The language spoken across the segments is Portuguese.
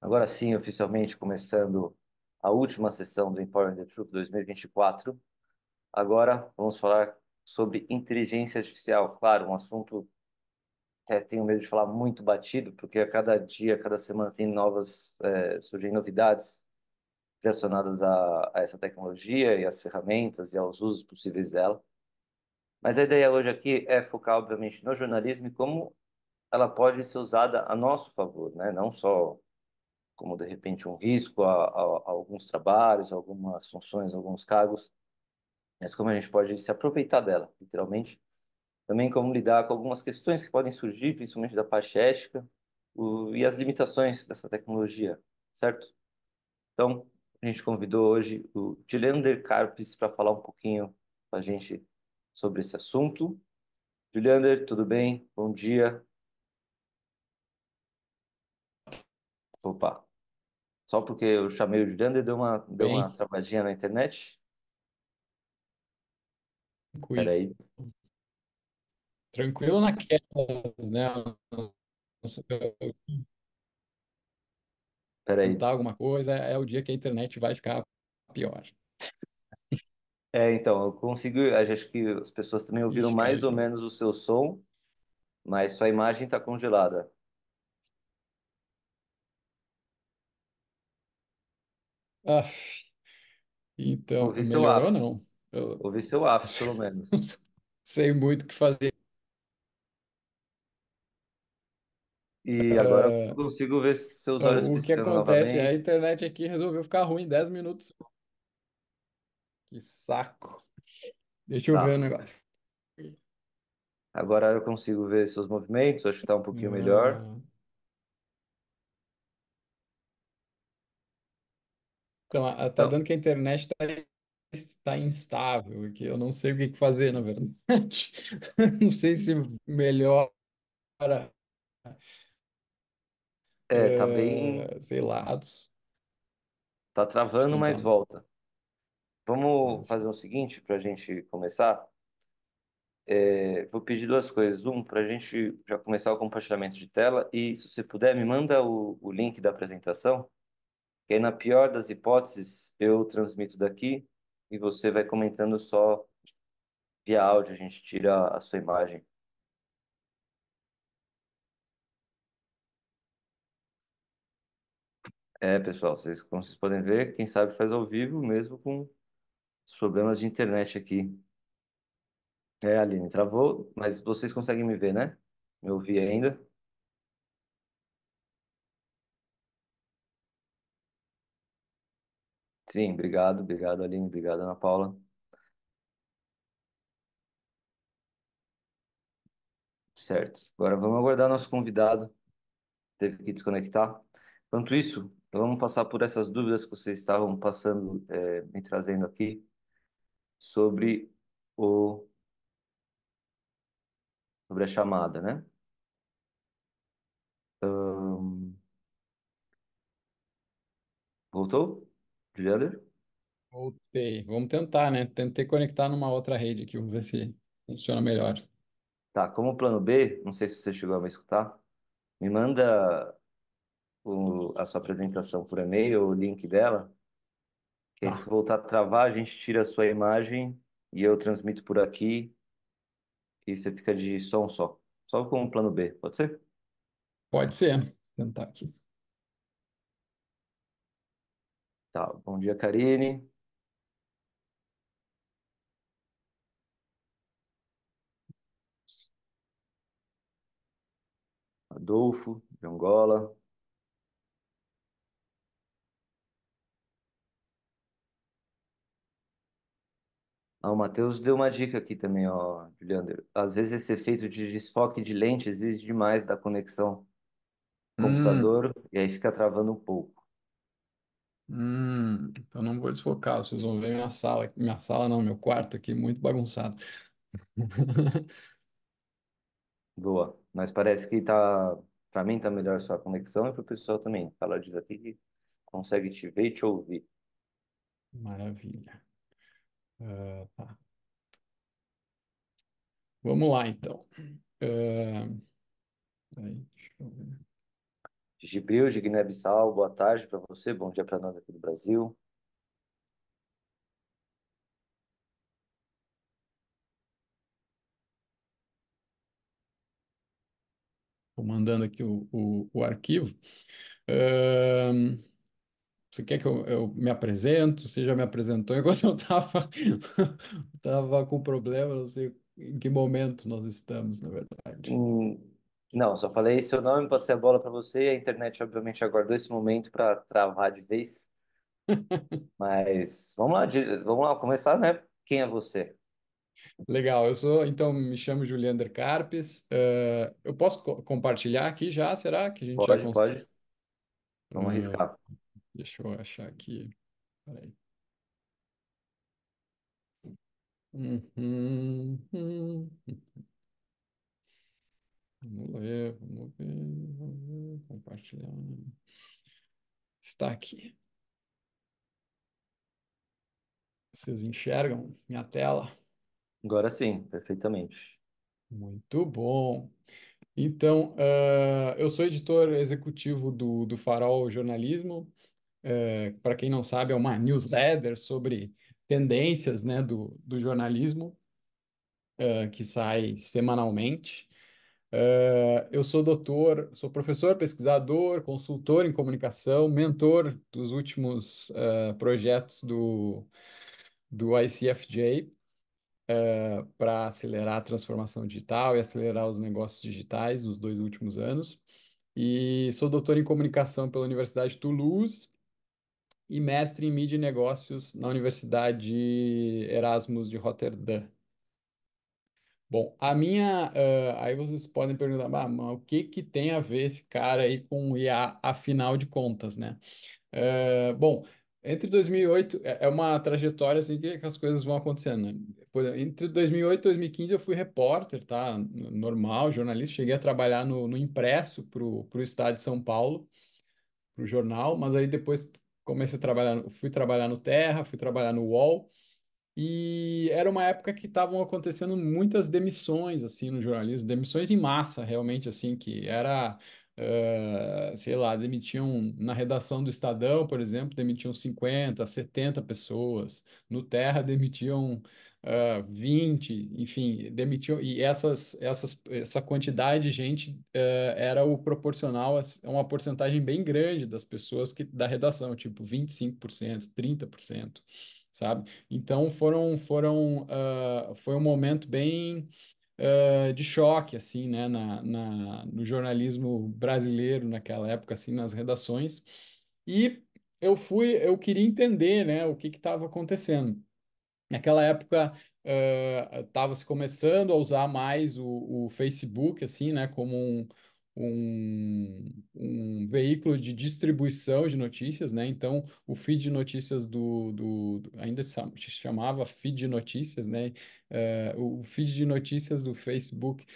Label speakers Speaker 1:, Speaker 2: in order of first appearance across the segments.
Speaker 1: Agora sim, oficialmente começando a última sessão do Empowering the Truth 2024. Agora vamos falar sobre inteligência artificial. Claro, um assunto que tenho medo de falar muito batido, porque a cada dia, a cada semana tem surgem novidades relacionadas a essa tecnologia e às ferramentas e aos usos possíveis dela. Mas a ideia hoje aqui é focar, obviamente, no jornalismo e como ela pode ser usada a nosso favor, né? Não só como de repente um risco a alguns trabalhos, algumas funções, alguns cargos, mas como a gente pode se aproveitar dela, literalmente. Também como lidar com algumas questões que podem surgir, principalmente da parte ética, e as limitações dessa tecnologia, certo? Então, a gente convidou hoje o Juliander Carpes para falar um pouquinho com a gente sobre esse assunto. Juliander, tudo bem? Bom dia. Opa, só porque eu chamei o Juliander, deu uma
Speaker 2: Bem,
Speaker 1: travadinha na internet?
Speaker 2: tranquilo,
Speaker 1: Peraí,
Speaker 2: tranquilo naquelas, né? Se eu
Speaker 1: peraí.
Speaker 2: tentar alguma coisa, é o dia que a internet vai ficar pior.
Speaker 1: Então, eu consigo. Acho que as pessoas também ouviram
Speaker 2: Ixi,
Speaker 1: mais ou
Speaker 2: caiu.
Speaker 1: menos o seu som, mas sua imagem está congelada.
Speaker 2: Ah, então,
Speaker 1: Ouvi seu
Speaker 2: melhorou
Speaker 1: AF.
Speaker 2: não? Eu
Speaker 1: Ouvi seu AF, pelo
Speaker 2: não
Speaker 1: menos.
Speaker 2: sei muito o que fazer.
Speaker 1: E agora eu
Speaker 2: Ah,
Speaker 1: consigo ver seus olhos
Speaker 2: o que
Speaker 1: piscando
Speaker 2: acontece? A
Speaker 1: novamente.
Speaker 2: internet aqui resolveu ficar ruim em 10 minutos. Que saco. Deixa eu ver o
Speaker 1: Tá.
Speaker 2: negócio.
Speaker 1: Agora eu consigo ver seus movimentos. Acho que está um pouquinho melhor.
Speaker 2: Ah, então, tá
Speaker 1: Então,
Speaker 2: dando que a internet está instável, que eu não sei o que fazer, na verdade. Não sei se melhora,
Speaker 1: tá bem.
Speaker 2: sei lá, dados.
Speaker 1: Tá
Speaker 2: Deixa eu
Speaker 1: travando, mas
Speaker 2: tentar
Speaker 1: volta. Vamos
Speaker 2: mais.
Speaker 1: fazer o seguinte para a gente começar. Vou pedir duas coisas. Um, para a gente já começar o compartilhamento de tela. E, se você puder, me manda o link da apresentação. Que aí, na pior das hipóteses, eu transmito daqui e você vai comentando só via áudio, a gente tira a sua imagem. Pessoal, como vocês podem ver, quem sabe faz ao vivo, mesmo com os problemas de internet aqui. Aline, travou, mas vocês conseguem me ver, né? Me ouvir ainda? Sim, obrigado, obrigado, Aline, obrigado, Ana Paula. Certo. Agora vamos aguardar nosso convidado, teve que desconectar. Enquanto isso, vamos passar por essas dúvidas que vocês estavam passando, me trazendo aqui sobre o sobre a chamada, né? Voltou? Juliana?
Speaker 2: Voltei. Vamos tentar, né? Tentei conectar numa outra rede aqui, vamos ver se funciona melhor.
Speaker 1: Tá, como plano B, não sei se você chegou a me escutar, me manda a sua apresentação por e-mail, o link dela, que aí se
Speaker 2: Tá,
Speaker 1: voltar a travar, a gente tira a sua imagem e eu transmito por aqui e você fica de som só. Só como plano B, pode ser?
Speaker 2: pode ser. Vou tentar aqui.
Speaker 1: Tá, bom dia, Karine, Adolfo, de Angola. Ah, o Matheus deu uma dica aqui também, ó, Juliander. Às vezes esse efeito de desfoque de lente exige demais da conexão
Speaker 2: Hum,
Speaker 1: computador e aí fica travando um pouco.
Speaker 2: então não vou desfocar, vocês vão ver minha sala não, meu quarto aqui muito bagunçado.
Speaker 1: Boa. Mas parece que tá, para mim tá melhor só a conexão e para o pessoal também. Ela diz aqui que consegue te ver e te ouvir.
Speaker 2: Maravilha. Tá. Vamos lá, então. Ah, aí, deixa eu ver.
Speaker 1: Gibril de Guiné-Bissau, boa tarde para você, bom dia para nós aqui do Brasil.
Speaker 2: Estou mandando aqui o arquivo. Ahn, Você quer que eu me apresento? Você já me apresentou enquanto eu estava tava com problema, não sei em que momento nós estamos, na verdade.
Speaker 1: Hum, não, só falei seu nome, passei a bola para você. A internet, obviamente, aguardou esse momento para travar de vez. Mas vamos lá, vamos lá, começar, né? Quem é você?
Speaker 2: Legal, então, me chamo Juliander Carpes. Eu posso compartilhar aqui já? Será que a gente já
Speaker 1: Pode,
Speaker 2: consegue?
Speaker 1: pode. Vamos
Speaker 2: Ah,
Speaker 1: arriscar.
Speaker 2: deixa eu achar aqui. Peraí. Uhum. Vamos ver, compartilhar. Está aqui. Vocês enxergam minha tela?
Speaker 1: Agora sim, perfeitamente.
Speaker 2: Muito bom. Então, eu sou editor executivo do Farol Jornalismo. Para quem não sabe, é uma newsletter sobre tendências, né, do jornalismo, que sai semanalmente. Eu sou doutor, sou professor, pesquisador, consultor em comunicação, mentor dos últimos projetos do ICFJ, para acelerar a transformação digital e acelerar os negócios digitais dos 2 últimos anos. E sou doutor em comunicação pela Universidade de Toulouse e mestre em mídia e negócios na Universidade Erasmus de Roterdã. Bom, aí vocês podem perguntar, mas o que que tem a ver esse cara aí com o IA, afinal de contas, né? Bom, entre 2008, é uma trajetória assim que as coisas vão acontecendo, né? Entre 2008 e 2015 eu fui repórter, tá? Normal, jornalista, cheguei a trabalhar no impresso para o Estado de São Paulo, para o jornal, mas aí depois comecei a trabalhar, fui trabalhar no Terra, fui trabalhar no UOL, e era uma época que estavam acontecendo muitas demissões assim no jornalismo, demissões em massa, realmente assim, que era, sei lá, demitiam na redação do Estadão, por exemplo, demitiam 50, 70 pessoas, no Terra demitiam 20, enfim, demitiam, e essa quantidade de gente era o proporcional a uma porcentagem bem grande das pessoas da redação, tipo 25%, 30%, sabe? Então foi um momento bem de choque, assim, né, no jornalismo brasileiro naquela época, assim, nas redações. E eu queria entender, né, o que estava acontecendo. Naquela época, estava se começando a usar mais o Facebook, assim, né, como um veículo de distribuição de notícias, né? Então, o feed de notícias ainda se chamava feed de notícias, né? O feed de notícias do Facebook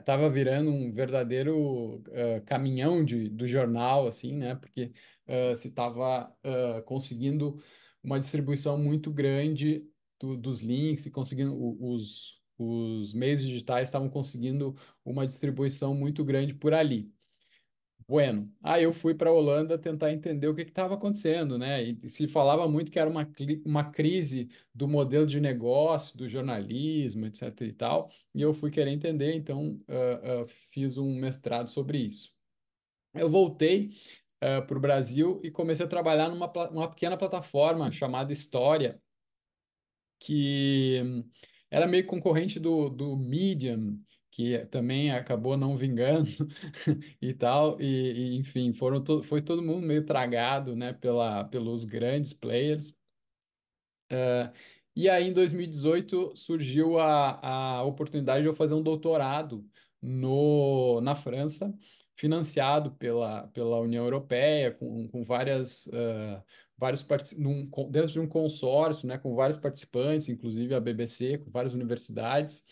Speaker 2: tava virando um verdadeiro caminhão do jornal, assim, né? Porque se estava conseguindo uma distribuição muito grande dos links e conseguindo os meios digitais estavam conseguindo uma distribuição muito grande por ali. Bueno, aí eu fui para a Holanda tentar entender o que estava acontecendo, né? E se falava muito que era uma crise do modelo de negócio, do jornalismo, etc. e tal, e eu fui querer entender, então fiz um mestrado sobre isso. Eu voltei para o Brasil e comecei a trabalhar uma pequena plataforma chamada História, que era meio concorrente do Medium, que também acabou não vingando e tal, enfim, foi todo mundo meio tragado, né, pelos grandes players. E aí, em 2018, surgiu a oportunidade de eu fazer um doutorado na França, financiado pela União Europeia, com dentro de um consórcio, né, com vários participantes, inclusive a BBC, com várias universidades,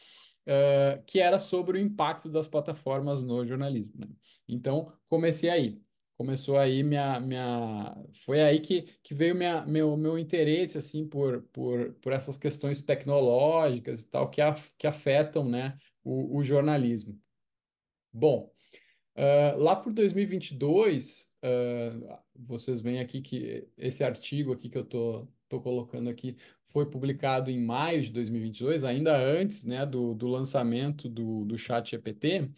Speaker 2: que era sobre o impacto das plataformas no jornalismo, né? Então, comecei aí. Começou aí foi aí que veio meu interesse assim por essas questões tecnológicas e tal que afetam, né, o jornalismo. Bom, Lá por 2022, vocês veem aqui que esse artigo aqui que eu tô colocando aqui foi publicado em maio de 2022, ainda antes, né, do lançamento do ChatGPT.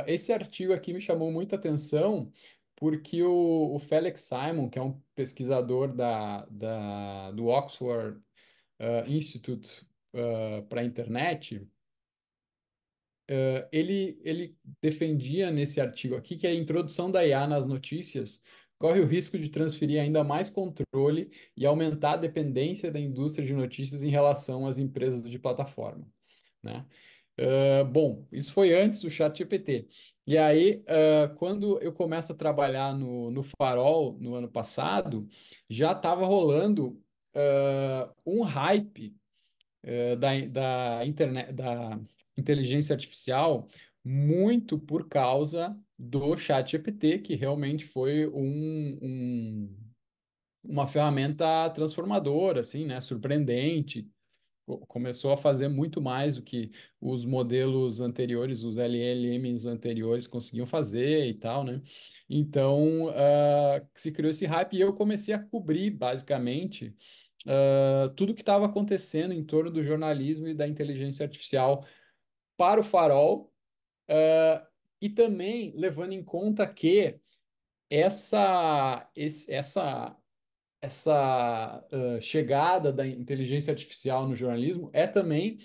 Speaker 2: Esse artigo aqui me chamou muita atenção porque o Felix Simon, que é um pesquisador do Oxford Institute para a internet, ele defendia nesse artigo aqui que a introdução da IA nas notícias corre o risco de transferir ainda mais controle e aumentar a dependência da indústria de notícias em relação às empresas de plataforma, né? Bom, isso foi antes do ChatGPT. E aí, quando eu começo a trabalhar no Farol no ano passado, já estava rolando um hype da internet, da inteligência artificial, muito por causa do ChatGPT, que realmente foi uma ferramenta transformadora, assim, né? Surpreendente. Começou a fazer muito mais do que os modelos anteriores, os LLMs anteriores conseguiam fazer e tal, né? Então, se criou esse hype e eu comecei a cobrir, basicamente, tudo que estava acontecendo em torno do jornalismo e da inteligência artificial para o Farol, e também levando em conta que essa, esse- essa, essa chegada da inteligência artificial no jornalismo é também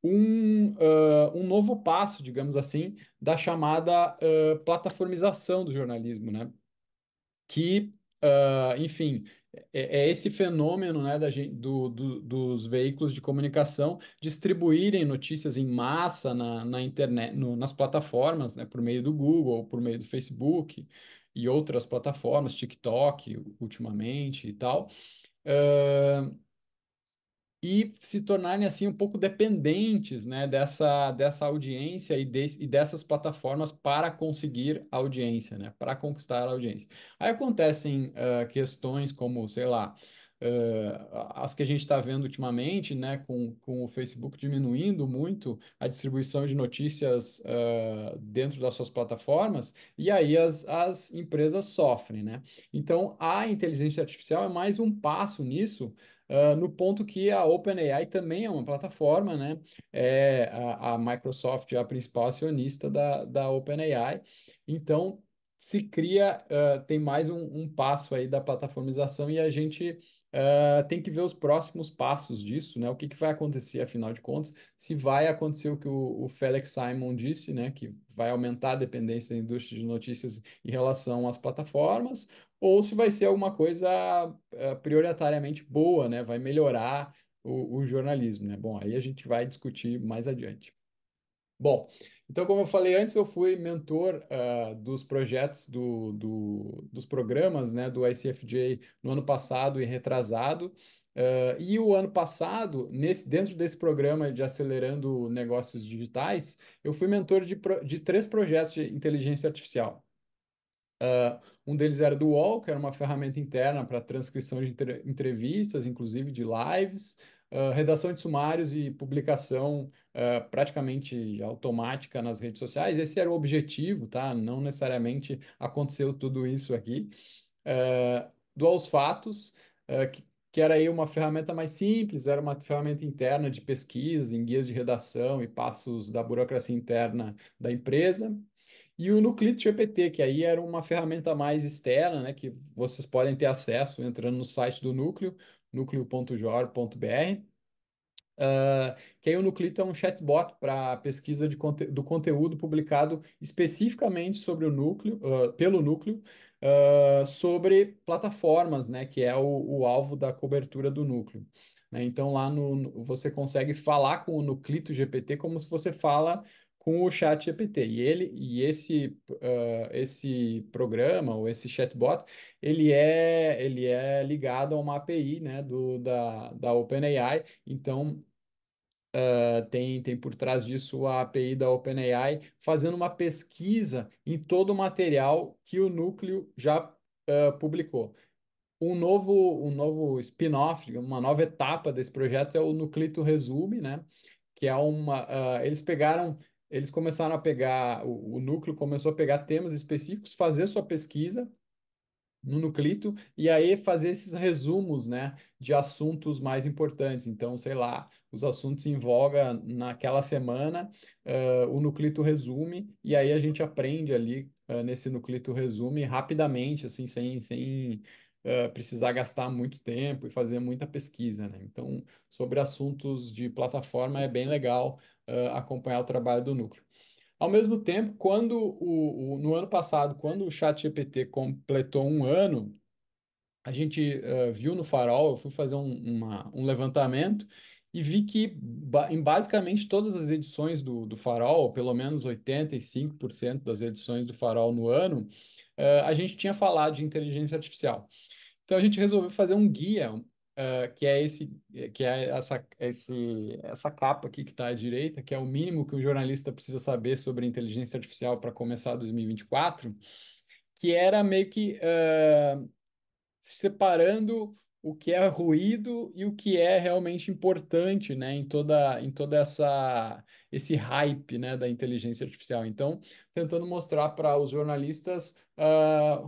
Speaker 2: um novo passo, digamos assim, da chamada plataformização do jornalismo, né? Que, enfim, é esse fenômeno, né, dos veículos de comunicação distribuírem notícias em massa na internet, nas plataformas, né, por meio do Google, por meio do Facebook e outras plataformas, TikTok, ultimamente e tal. Ah, e se tornarem assim um pouco dependentes, né, dessa audiência e dessas plataformas para conseguir audiência, né, para conquistar a audiência. Aí acontecem questões como, sei lá, as que a gente está vendo ultimamente, né, com o Facebook diminuindo muito a distribuição de notícias dentro das suas plataformas, e aí as empresas sofrem, né? Então, a inteligência artificial é mais um passo nisso, no ponto que a OpenAI também é uma plataforma, né? A Microsoft é a principal acionista da OpenAI. Então, se cria, tem mais um passo aí da plataformização e a gente tem que ver os próximos passos disso, né? O que vai acontecer, afinal de contas, se vai acontecer o que o Felix Simon disse, né? Que vai aumentar a dependência da indústria de notícias em relação às plataformas, ou se vai ser alguma coisa prioritariamente boa, né? Vai melhorar o jornalismo, né? Bom, aí a gente vai discutir mais adiante. Bom, então, como eu falei antes, eu fui mentor dos projetos dos programas, né, do ICFJ no ano passado e retrasado. E o ano passado, dentro desse programa de Acelerando Negócios Digitais, eu fui mentor de 3 projetos de inteligência artificial. Um deles era do UOL, que era uma ferramenta interna para transcrição de entrevistas, inclusive de lives, redação de sumários e publicação praticamente automática nas redes sociais. Esse era o objetivo, tá? Não necessariamente aconteceu tudo isso aqui. Do Aos Fatos, que era aí uma ferramenta mais simples, era uma ferramenta interna de pesquisa, em guias de redação e passos da burocracia interna da empresa. E o Nuclito GPT, que aí era uma ferramenta mais externa, né, que vocês podem ter acesso entrando no site do Núcleo, núcleo.jor.br. Que aí o Nuclito é um chatbot para pesquisa do conteúdo publicado especificamente sobre o núcleo, pelo núcleo, sobre plataformas, né, que é o alvo da cobertura do núcleo. Né? Então lá você consegue falar com o Nuclito GPT como se você fala com o chat GPT. Esse programa, ou esse chatbot, ele é ligado a uma API, né, da OpenAI. Então, tem por trás disso a API da OpenAI fazendo uma pesquisa em todo o material que o núcleo já publicou. Um novo spin-off, uma nova etapa desse projeto é o Nuclito Resume, né? Que é eles pegaram eles começaram a pegar, o núcleo começou a pegar temas específicos, fazer sua pesquisa no Nuclito e aí fazer esses resumos, né, de assuntos mais importantes. Então, sei lá, os assuntos em voga naquela semana, o Nuclito resume e aí a gente aprende ali nesse Nuclito resume rapidamente, assim, sem precisar gastar muito tempo e fazer muita pesquisa, né? Então, sobre assuntos de plataforma é bem legal acompanhar o trabalho do Núcleo. Ao mesmo tempo, quando no ano passado, quando o ChatGPT completou um ano, a gente viu no Farol, eu fui fazer um levantamento e vi que em basicamente todas as edições do Farol, pelo menos 85% das edições do Farol no ano, a gente tinha falado de inteligência artificial. Então a gente resolveu fazer um guia, que é essa capa aqui que está à direita, que é o mínimo que um jornalista precisa saber sobre inteligência artificial para começar 2024, que era meio que separando o que é ruído e o que é realmente importante, né, em toda esse hype, né, da inteligência artificial. Então, tentando mostrar para os jornalistas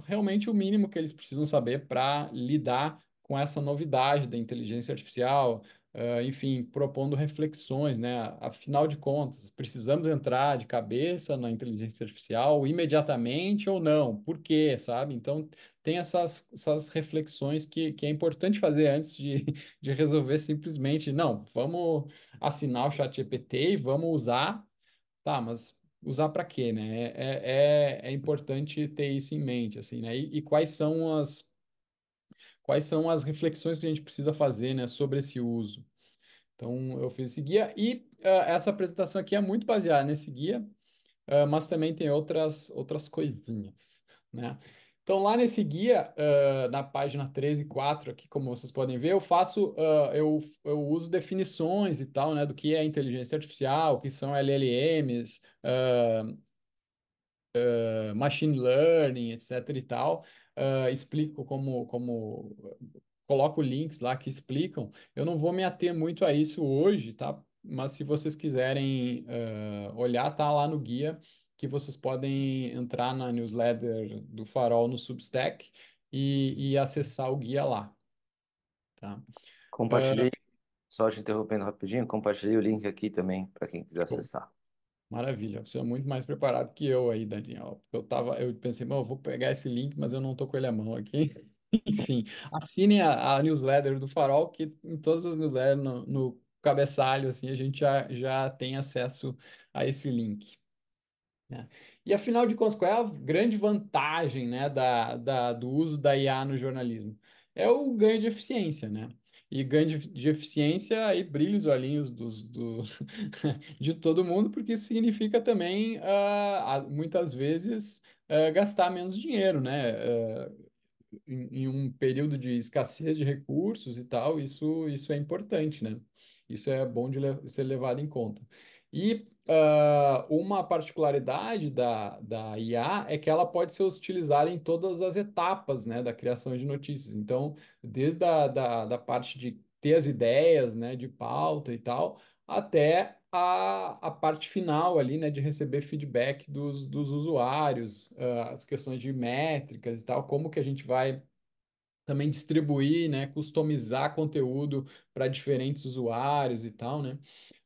Speaker 2: realmente o mínimo que eles precisam saber para lidar com essa novidade da inteligência artificial. Enfim, propondo reflexões, né? Afinal de contas, precisamos entrar de cabeça na inteligência artificial imediatamente ou não? Por quê, sabe? Então, tem essas reflexões que é importante fazer antes de resolver simplesmente, não, vamos assinar o ChatGPT e vamos usar, tá, mas usar para quê, né? É importante ter isso em mente, assim, né? E quais são as reflexões que a gente precisa fazer, né, sobre esse uso. Então, eu fiz esse guia e essa apresentação aqui é muito baseada nesse guia, mas também tem outras coisinhas, né? Então, lá nesse guia, na página 13 e 4, aqui, como vocês podem ver, eu uso definições e tal, né, do que é inteligência artificial, o que são LLMs, machine learning, etc. e tal. Explico coloco links lá que explicam. Eu não vou me ater muito a isso hoje, tá? Mas se vocês quiserem olhar, tá lá no guia que vocês podem entrar na newsletter do Farol no Substack e acessar o guia lá, tá?
Speaker 1: Compartilhei, só te interrompendo rapidinho, compartilhei o link aqui também para quem quiser
Speaker 2: Show.
Speaker 1: acessar.
Speaker 2: Maravilha, você é muito mais preparado que eu aí, Daniel. Eu pensei, eu vou pegar esse link, mas eu não tô com ele à mão aqui. Enfim, assinem a newsletter do Farol, que em todas as newsletters, no cabeçalho, assim, a gente já tem acesso a esse link, né? E afinal de contas, qual é a grande vantagem, né, do uso da IA no jornalismo? É o ganho de eficiência, né? E ganho de eficiência aí brilha os olhinhos de todo mundo, porque isso significa também, muitas vezes, gastar menos dinheiro, né? Em um período de escassez de recursos e tal, isso é importante, né? Isso é bom de ser levado em conta. E uma particularidade da IA é que ela pode ser utilizada em todas as etapas, né, da criação de notícias. Então, desde da parte de ter as ideias, né, de pauta e tal, até a parte final ali, né, de receber feedback dos usuários, as questões de métricas e tal, como que a gente vai também distribuir, né, customizar conteúdo para diferentes usuários e tal, né?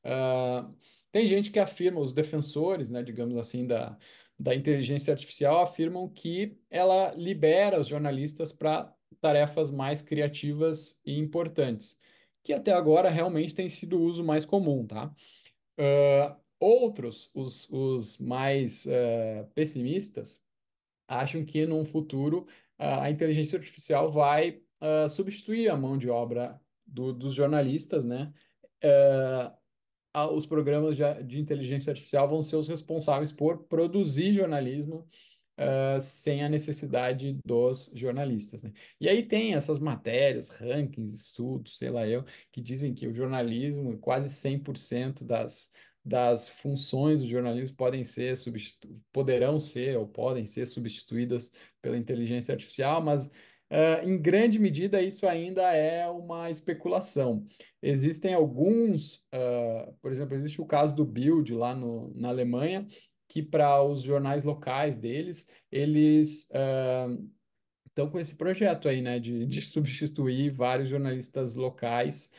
Speaker 2: Ah, tem gente que afirma, os defensores, né, digamos assim, da inteligência artificial afirmam que ela libera os jornalistas para tarefas mais criativas e importantes, que até agora realmente tem sido o uso mais comum, tá? Outros, os mais pessimistas, acham que num futuro a inteligência artificial vai substituir a mão de obra dos jornalistas, né? Os programas de inteligência artificial vão ser os responsáveis por produzir jornalismo sem a necessidade dos jornalistas, né? E aí tem essas matérias, rankings, estudos, sei lá eu, que dizem que o jornalismo, quase 100% das funções do jornalismo poderão ser ou podem ser substituídas pela inteligência artificial, mas em grande medida, isso ainda é uma especulação. Existem alguns, por exemplo, existe o caso do Bild lá na Alemanha, que para os jornais locais deles, eles estão com esse projeto aí, né, de substituir vários jornalistas locais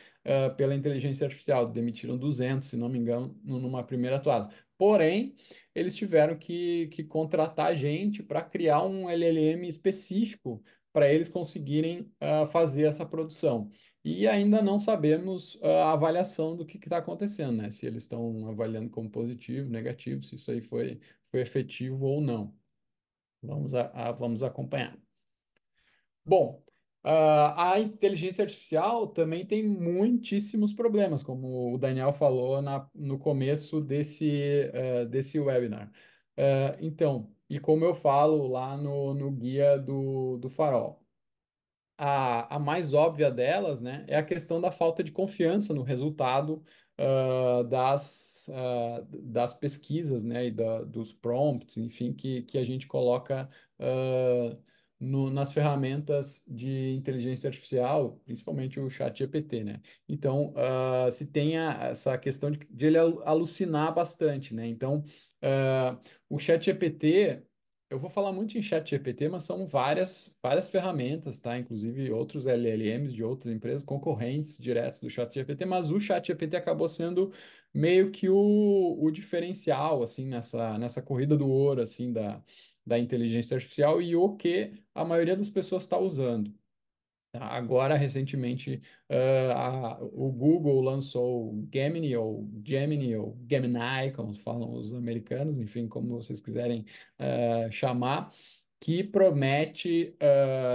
Speaker 2: pela inteligência artificial. Demitiram 200, se não me engano, numa primeira atuada. Porém, eles tiveram que contratar gente para criar um LLM específico para eles conseguirem fazer essa produção. E ainda não sabemos a avaliação do que está acontecendo, né? Se eles estão avaliando como positivo, negativo, se isso aí foi efetivo ou não. Vamos acompanhar. Bom, a inteligência artificial também tem muitíssimos problemas, como o Daniel falou no começo desse webinar. Então, e como eu falo lá no guia do Farol. A mais óbvia delas, né, é a questão da falta de confiança no resultado das pesquisas, né, e dos prompts, enfim, que a gente coloca ah, nas ferramentas de inteligência artificial, principalmente o chat GPT, né? Então, se tem essa questão de ele alucinar bastante, né? Então, o chat GPT eu vou falar muito em ChatGPT, mas são várias ferramentas, tá? Inclusive outros LLMs de outras empresas concorrentes diretos do ChatGPT, mas o ChatGPT acabou sendo meio que o diferencial, assim, nessa corrida do ouro, assim, da inteligência artificial e o que a maioria das pessoas está usando. Tá? Agora, recentemente, o Google lançou o Gemini, ou Gemini, como falam os americanos, enfim, como vocês quiserem chamar, que promete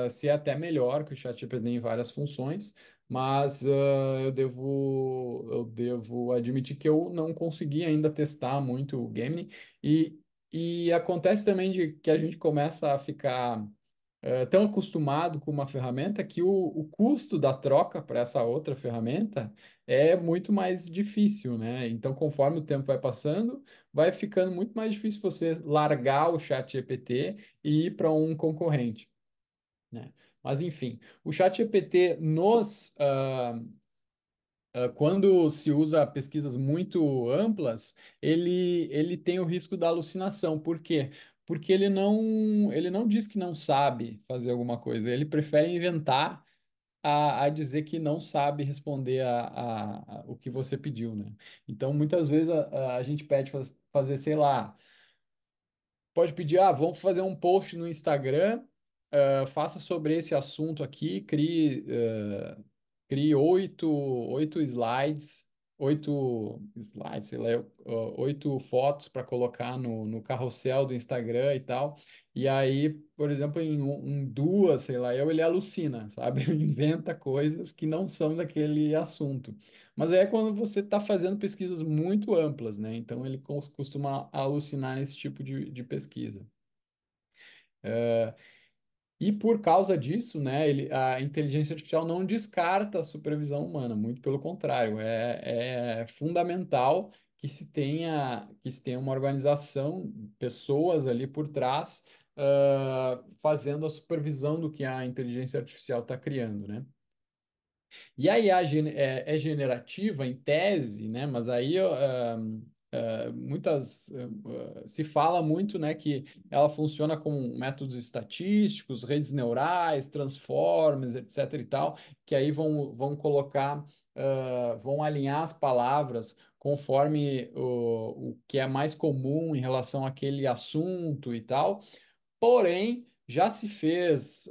Speaker 2: ser até melhor que o ChatGPT em várias funções, mas eu devo admitir que eu não consegui ainda testar muito o Gemini, e acontece também de que a gente começa a ficar tão acostumado com uma ferramenta que o custo da troca para essa outra ferramenta é muito mais difícil, né? Então, conforme o tempo vai passando, vai ficando muito mais difícil você largar o chat GPT e ir para um concorrente, né? Mas, enfim, o chat GPT quando se usa pesquisas muito amplas, ele tem o risco da alucinação. Por quê? Porque ele não diz que não sabe fazer alguma coisa, ele prefere inventar a dizer que não sabe responder o que você pediu, né? Então, muitas vezes a gente pede para fazer, sei lá, pode pedir, vamos fazer um post no Instagram, faça sobre esse assunto aqui, crie oito slides, sei lá, 8 fotos para colocar no carrossel do Instagram e tal. E aí, por exemplo, em duas, sei lá, ele alucina, sabe? Ele inventa coisas que não são daquele assunto. Mas aí é quando você está fazendo pesquisas muito amplas, né? Então ele costuma alucinar nesse tipo de pesquisa. E por causa disso, né, a inteligência artificial não descarta a supervisão humana, muito pelo contrário, é fundamental que se tenha uma organização, pessoas ali por trás, fazendo a supervisão do que a inteligência artificial está criando, né? E a IA é generativa em tese, né? Mas aí se fala muito, né, que ela funciona com métodos estatísticos, redes neurais, transformers, etc. e tal, que aí vão colocar, vão alinhar as palavras conforme o que é mais comum em relação àquele assunto e tal. Porém, já se fez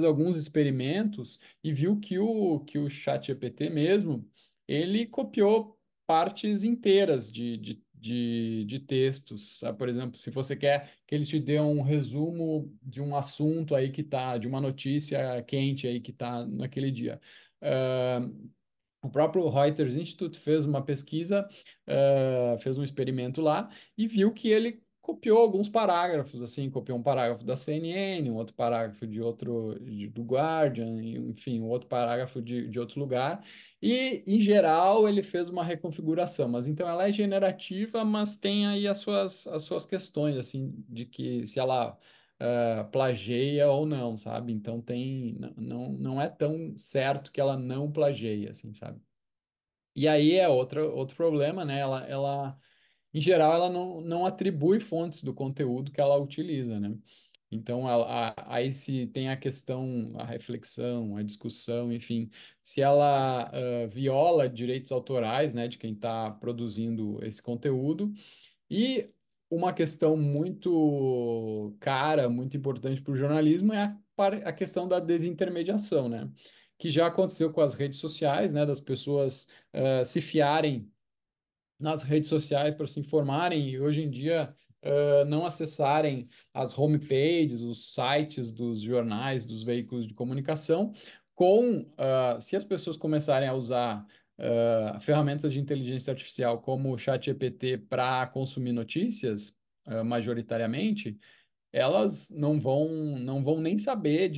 Speaker 2: alguns experimentos e viu que o ChatGPT mesmo, ele copiou partes inteiras de textos. Por exemplo, se você quer que ele te dê um resumo de um assunto aí que tá, de uma notícia quente aí que está naquele dia. Ah, o próprio Reuters Institute fez uma pesquisa, fez um experimento lá e viu que ele copiou alguns parágrafos, assim, copiou um parágrafo da CNN, um outro parágrafo do Guardian, enfim, um outro parágrafo de outro lugar, e, em geral, ele fez uma reconfiguração, mas então ela é generativa, mas tem aí as suas questões, assim, de que se ela plageia ou não, sabe? Então não é tão certo que ela não plageia, assim, sabe? E aí é outro problema, né? Em geral, ela não atribui fontes do conteúdo que ela utiliza, né? Então, aí se tem a questão, a reflexão, a discussão, enfim, se ela viola direitos autorais, né, de quem está produzindo esse conteúdo, e uma questão muito cara, muito importante para o jornalismo é a questão da desintermediação, né? Que já aconteceu com as redes sociais, né, das pessoas se fiarem nas redes sociais para se informarem e hoje em dia não acessarem as homepages, os sites dos jornais, dos veículos de comunicação, se as pessoas começarem a usar ferramentas de inteligência artificial como o ChatGPT para consumir notícias, majoritariamente, elas não vão nem saber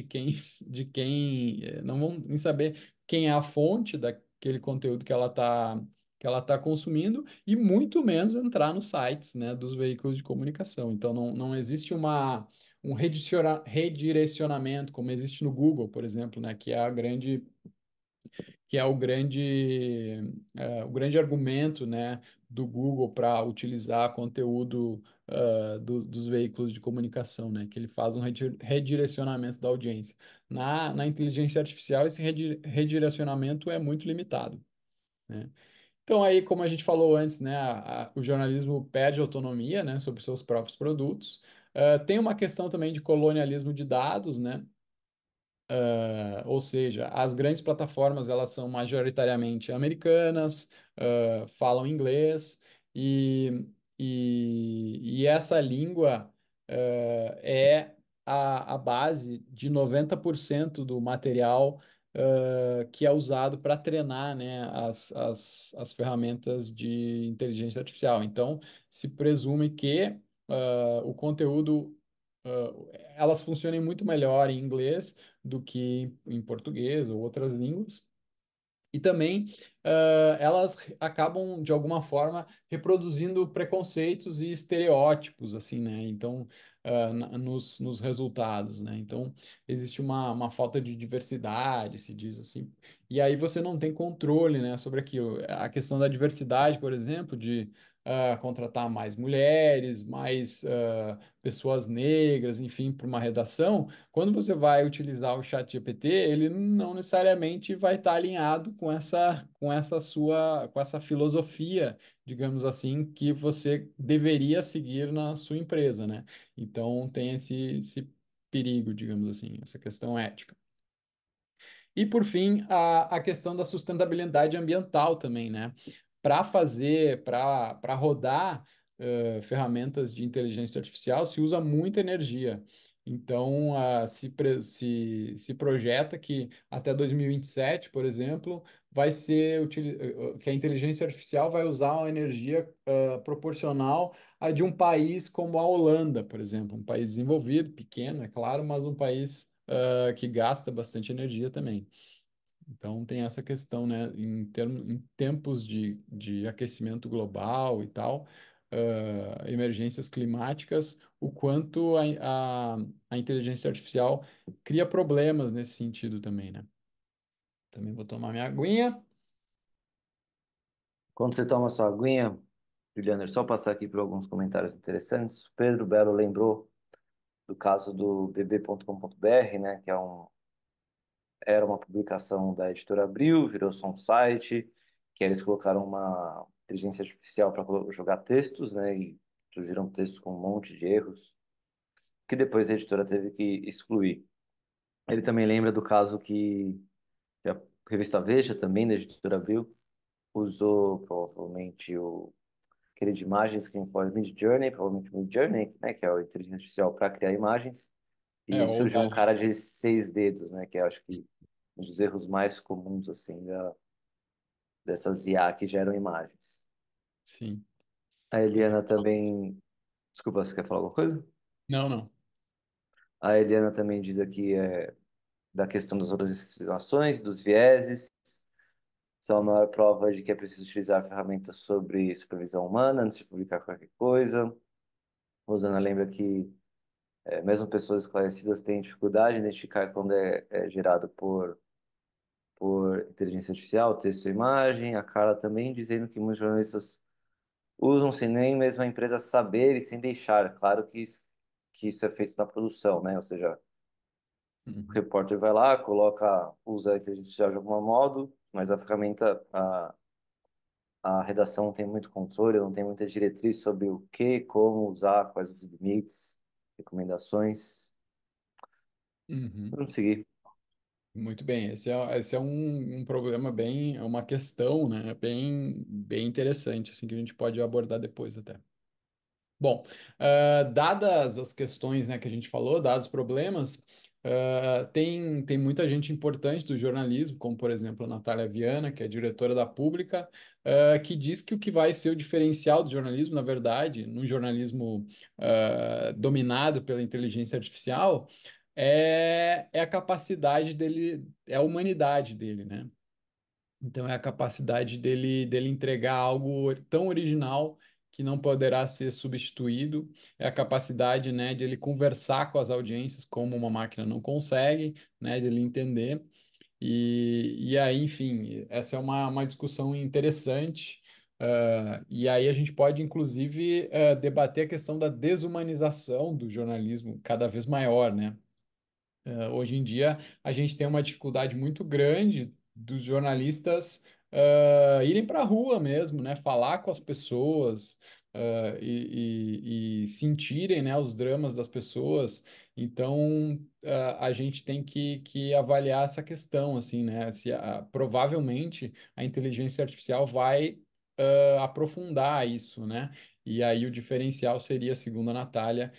Speaker 2: não vão nem saber quem é a fonte daquele conteúdo que ela tá consumindo e muito menos entrar nos sites, né, dos veículos de comunicação. Então não existe um redirecionamento como existe no Google, por exemplo, né, que é o grande argumento, né, do Google para utilizar conteúdo dos veículos de comunicação, né, que ele faz um redirecionamento da audiência. Na inteligência artificial, esse redirecionamento é muito limitado, né? Então, aí, como a gente falou antes, né, o jornalismo perde autonomia, né, sobre seus próprios produtos. Tem uma questão também de colonialismo de dados, né? Ou seja, as grandes plataformas elas são majoritariamente americanas, falam inglês e essa língua é a base de 90% do material que é usado para treinar, né, as ferramentas de inteligência artificial. Então, se presume que o conteúdo elas funcionem muito melhor em inglês do que em português ou outras línguas. E também elas acabam, de alguma forma, reproduzindo preconceitos e estereótipos, assim, né? Então, nos resultados, né? Então, existe uma falta de diversidade, se diz assim. E aí você não tem controle, né, sobre aquilo. A questão da diversidade, por exemplo, de contratar mais mulheres, mais pessoas negras, enfim, para uma redação. Quando você vai utilizar o ChatGPT, ele não necessariamente vai estar alinhado com essa filosofia, digamos assim, que você deveria seguir na sua empresa, né? Então tem esse perigo, digamos assim, essa questão ética. E, por fim, a questão da sustentabilidade ambiental também, né? Para rodar ferramentas de inteligência artificial, se usa muita energia. Então, se projeta que até 2027, por exemplo, que a inteligência artificial vai usar uma energia proporcional à de um país como a Holanda, por exemplo, um país desenvolvido, pequeno, é claro, mas um país que gasta bastante energia também. Então tem essa questão, né, em tempos de aquecimento global e tal, emergências climáticas, o quanto a inteligência artificial cria problemas nesse sentido também, né? Também vou tomar minha aguinha.
Speaker 1: Quando você toma sua aguinha, Juliana, é só passar aqui por alguns comentários interessantes. O Pedro Belo lembrou do caso do bb.com.br, né, que era uma publicação da editora Abril, virou só um site, que eles colocaram uma inteligência artificial para jogar textos, né, e surgiram textos com um monte de erros, que depois a editora teve que excluir. Ele também lembra do caso que a revista Veja, também da editora Abril, usou provavelmente aquele de imagens que foi Midjourney, provavelmente Midjourney, né, que é a inteligência artificial para criar imagens, e
Speaker 2: Ou
Speaker 1: surgiu um
Speaker 2: Dali,
Speaker 1: cara de 6 dedos, né, que eu acho que um dos erros mais comuns assim dessas IA que geram imagens.
Speaker 2: sim.
Speaker 1: A
Speaker 2: Essa-
Speaker 1: Eliana também, desculpa, você quer falar alguma coisa?
Speaker 2: Não, não.
Speaker 1: A Eliana também diz aqui da questão das alucinações, dos vieses, são a maior prova de que é preciso utilizar ferramentas sobre supervisão humana antes de publicar qualquer coisa. Rosana lembra que Mesmo pessoas esclarecidas têm dificuldade em identificar quando é gerado por inteligência artificial, texto e imagem. A Carla também dizendo que muitos jornalistas usam sem nem mesmo a empresa saber e sem deixar. Claro que isso é feito na produção, né? Ou seja, o
Speaker 2: Uhum.
Speaker 1: repórter vai lá, coloca, usa a inteligência artificial de algum modo, mas a redação não tem muito controle, não tem muita diretriz sobre o que, como usar, quais os limites, recomendações.
Speaker 2: Uhum.
Speaker 1: Vamos seguir.
Speaker 2: Muito bem, esse é um problema bem, é uma questão, né, bem interessante, assim, que a gente pode abordar depois até. Bom, dadas as questões, né, que a gente falou, dados os problemas, tem muita gente importante do jornalismo, como por exemplo a Natália Viana, que é diretora da Pública, que diz que o que vai ser o diferencial do jornalismo, na verdade, num jornalismo dominado pela inteligência artificial, é a capacidade dele, é a humanidade dele, né? Então é a capacidade dele entregar algo tão original que não poderá ser substituído, é a capacidade, né, de ele conversar com as audiências como uma máquina não consegue, né, de ele entender. E aí, enfim, essa é uma discussão interessante. E aí a gente pode, inclusive, debater a questão da desumanização do jornalismo cada vez maior, né? Hoje em dia, a gente tem uma dificuldade muito grande dos jornalistas irem para a rua mesmo, né? Falar com as pessoas e sentirem, né, os dramas das pessoas. Então, a gente tem que avaliar essa questão, assim, né? Se, provavelmente a inteligência artificial vai aprofundar isso, né? E aí o diferencial seria, segundo a Natália,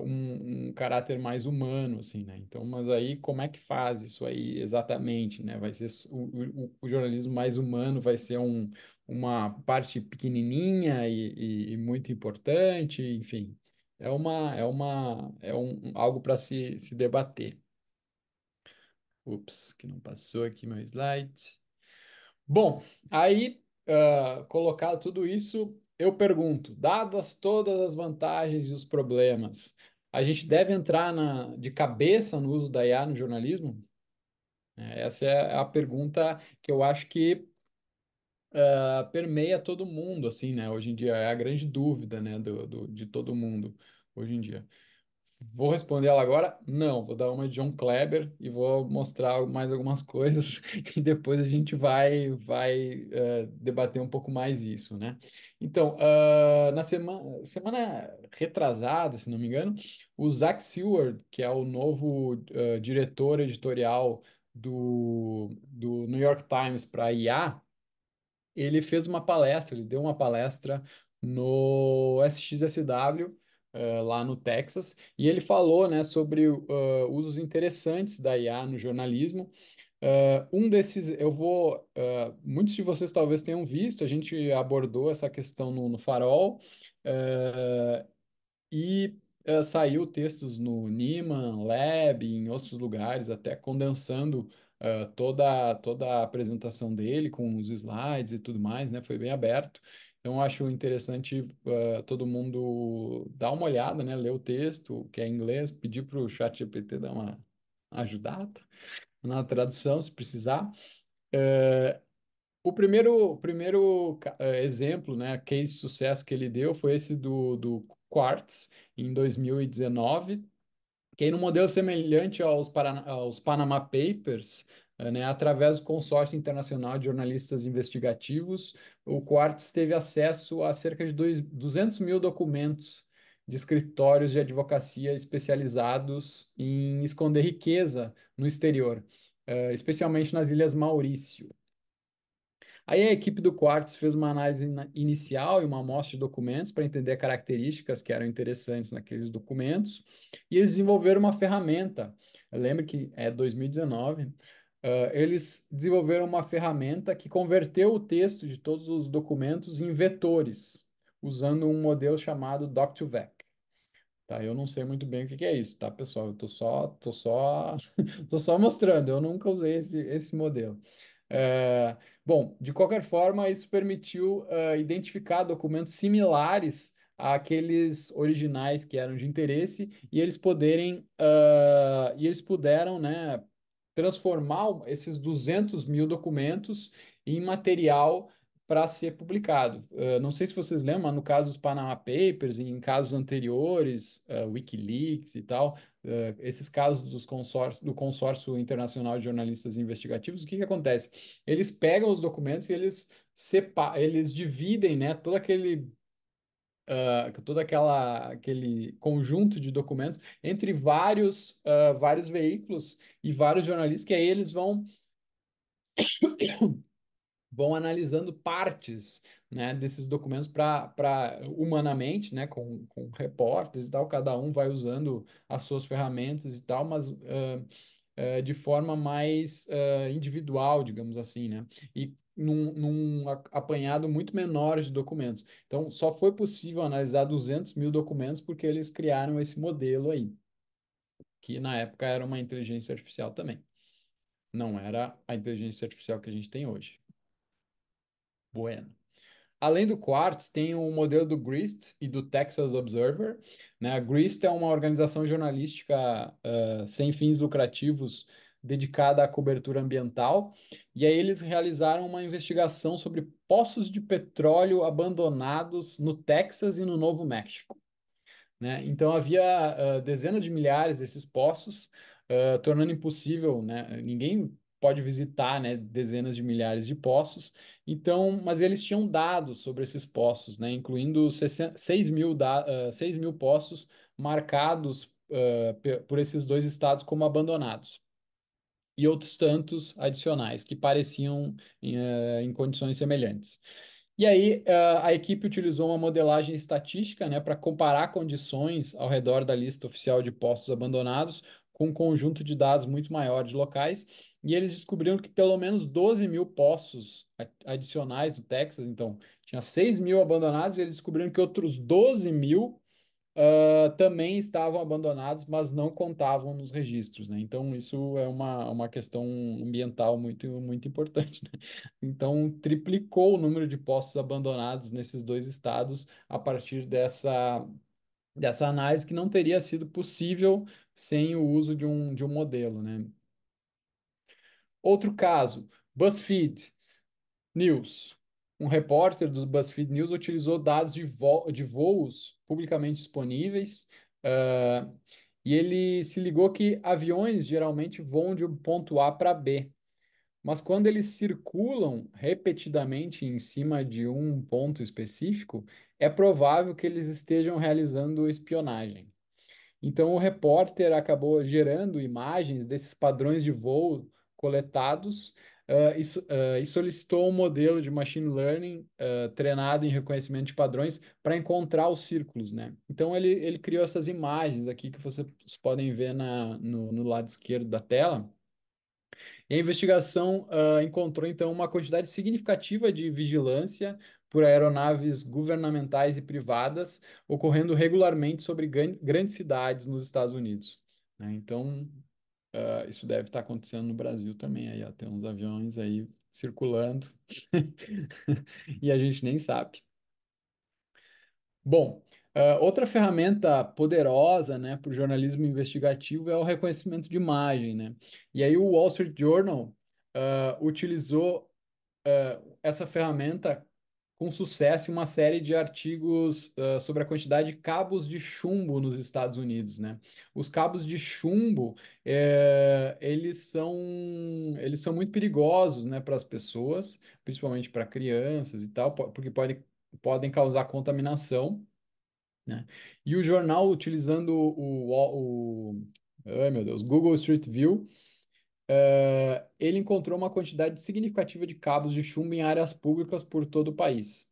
Speaker 2: um caráter mais humano, assim, né? Então, mas aí como é que faz isso aí exatamente, né? Vai ser o jornalismo mais humano, vai ser uma parte pequenininha e muito importante, enfim, algo para se debater. Ups, que não passou aqui meu slide. Bom, aí, colocado tudo isso, eu pergunto, dadas todas as vantagens e os problemas, a gente deve entrar de cabeça no uso da IA no jornalismo? Essa é a pergunta que eu acho que permeia todo mundo, assim, né? Hoje em dia é a grande dúvida, né, de todo mundo hoje em dia. Vou responder ela agora? Não, vou dar uma de John Kleber e vou mostrar mais algumas coisas e depois a gente vai debater um pouco mais isso, né? Então, na semana retrasada, se não me engano, o Zach Seward, que é o novo diretor editorial do New York Times para IA, ele fez uma palestra, ele deu uma palestra no SXSW, lá no Texas, e ele falou, né, sobre usos interessantes da IA no jornalismo. Um desses, muitos de vocês talvez tenham visto, a gente abordou essa questão no Farol, eh, e saiu textos no Nieman Lab, em outros lugares, até condensando toda a apresentação dele com os slides e tudo mais, né? Foi bem aberto. Então, eu acho interessante todo mundo dar uma olhada, né? Ler o texto, que é em inglês, pedir para o ChatGPT dar uma ajudada na tradução, se precisar. O primeiro exemplo, né, case de sucesso que ele deu foi esse do Quartz, em 2019, que aí no modelo semelhante aos Panama Papers, né, através do Consórcio Internacional de Jornalistas Investigativos, o Quartz teve acesso a cerca de 200 mil documentos de escritórios de advocacia especializados em esconder riqueza no exterior, especialmente nas Ilhas Maurício. Aí a equipe do Quartz fez uma análise inicial e uma amostra de documentos para entender características que eram interessantes naqueles documentos, e eles desenvolveram uma ferramenta. Eu lembro que é 2019. Eles desenvolveram uma ferramenta que converteu o texto de todos os documentos em vetores, usando um modelo chamado Doc2Vec. Tá, eu não sei muito bem o que que é isso, tá, pessoal? Eu tô só mostrando, eu nunca usei esse modelo. Bom, de qualquer forma, isso permitiu identificar documentos similares àqueles originais que eram de interesse e eles e eles puderam, né, transformar esses 200 mil documentos em material para ser publicado. Não sei se vocês lembram, mas no caso dos Panama Papers, e em casos anteriores, Wikileaks e tal, esses casos do Consórcio Internacional de Jornalistas Investigativos, o que que acontece? Eles pegam os documentos e eles dividem, né, aquele conjunto de documentos entre vários veículos e vários jornalistas, que aí eles vão analisando partes, né, desses documentos para humanamente, né, com repórteres e tal, cada um vai usando as suas ferramentas e tal, mas de forma mais individual, digamos assim, né, e num apanhado muito menor de documentos. Então, só foi possível analisar 200 mil documentos porque eles criaram esse modelo aí, que na época era uma inteligência artificial também. Não era a inteligência artificial que a gente tem hoje. Bueno. Além do Quartz, tem o modelo do GRIST e do Texas Observer, né? A GRIST é uma organização jornalística sem fins lucrativos dedicada à cobertura ambiental, e aí eles realizaram uma investigação sobre poços de petróleo abandonados no Texas e no Novo México, né? Então havia dezenas de milhares desses poços, tornando impossível, né? Ninguém pode visitar, né, dezenas de milhares de poços. Então, mas eles tinham dados sobre esses poços, né, incluindo 6 mil poços marcados por esses dois estados como abandonados. E outros tantos adicionais que pareciam em condições semelhantes. E aí, a equipe utilizou uma modelagem estatística, né, para comparar condições ao redor da lista oficial de postos abandonados com um conjunto de dados muito maior de locais, e eles descobriram que pelo menos 12 mil poços adicionais do Texas, então tinha 6 mil abandonados, e eles descobriram que outros 12 mil também estavam abandonados, mas não contavam nos registros, né? Então, isso é uma questão ambiental muito importante, né? Então, triplicou o número de postos abandonados nesses dois estados a partir dessa análise que não teria sido possível sem o uso de um modelo, né? Outro caso, BuzzFeed News. Um repórter do BuzzFeed News utilizou dados de voos publicamente disponíveis, ah, e ele se ligou que aviões geralmente voam de um ponto A para B, mas quando eles circulam repetidamente em cima de um ponto específico, é provável que eles estejam realizando espionagem. Então, o repórter acabou gerando imagens desses padrões de voo coletados, e solicitou um modelo de machine learning, treinado em reconhecimento de padrões para encontrar os círculos, né? Então, ele criou essas imagens aqui que vocês podem ver no lado esquerdo da tela. E a investigação encontrou, então, uma quantidade significativa de vigilância por aeronaves governamentais e privadas ocorrendo regularmente sobre grandes cidades nos Estados Unidos, né? Então, isso deve estar acontecendo no Brasil também. Aí, ó, tem uns aviões aí circulando e a gente nem sabe. Bom, outra ferramenta poderosa, né, para o jornalismo investigativo é o reconhecimento de imagem, né? E aí o Wall Street Journal utilizou essa ferramenta com sucesso em uma série de artigos sobre a quantidade de cabos de chumbo nos Estados Unidos, né? Os cabos de chumbo, eles são muito perigosos, né, para as pessoas, principalmente para crianças e tal, porque podem causar contaminação, né? E o jornal, utilizando ai meu Deus, Google Street View, ele encontrou uma quantidade significativa de cabos de chumbo em áreas públicas por todo o país.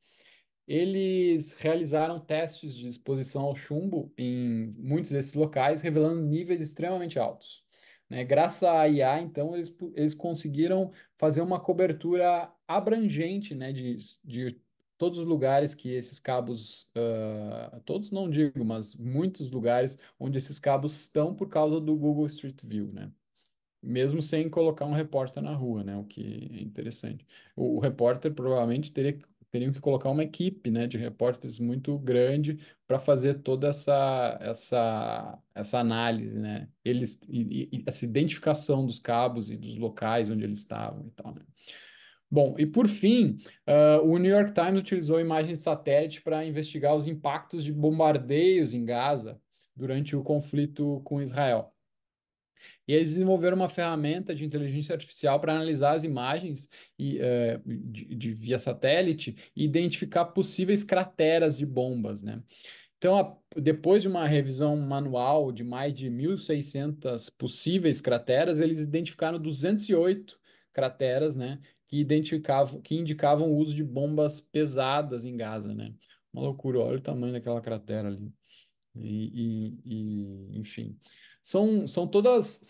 Speaker 2: Eles realizaram testes de exposição ao chumbo em muitos desses locais, revelando níveis extremamente altos, né? Graças à IA, então, eles conseguiram fazer uma cobertura abrangente, né, de todos os lugares que esses cabos, todos não digo, mas muitos lugares onde esses cabos estão por causa do Google Street View, né? Mesmo sem colocar um repórter na rua, né? O que é interessante. O repórter provavelmente teria que teriam que colocar uma equipe, né, de repórteres muito grande para fazer toda essa análise, né? Eles e essa identificação dos cabos e dos locais onde eles estavam e tal, né? Bom, e por fim, o New York Times utilizou imagens de satélite para investigar os impactos de bombardeios em Gaza durante o conflito com Israel. E eles desenvolveram uma ferramenta de inteligência artificial para analisar as imagens via satélite e identificar possíveis crateras de bombas, né? Então, depois de uma revisão manual de mais de 1.600 possíveis crateras, eles identificaram 208 crateras, né, que indicavam o uso de bombas pesadas em Gaza, né? Uma loucura, olha o tamanho daquela cratera ali. Enfim, são todos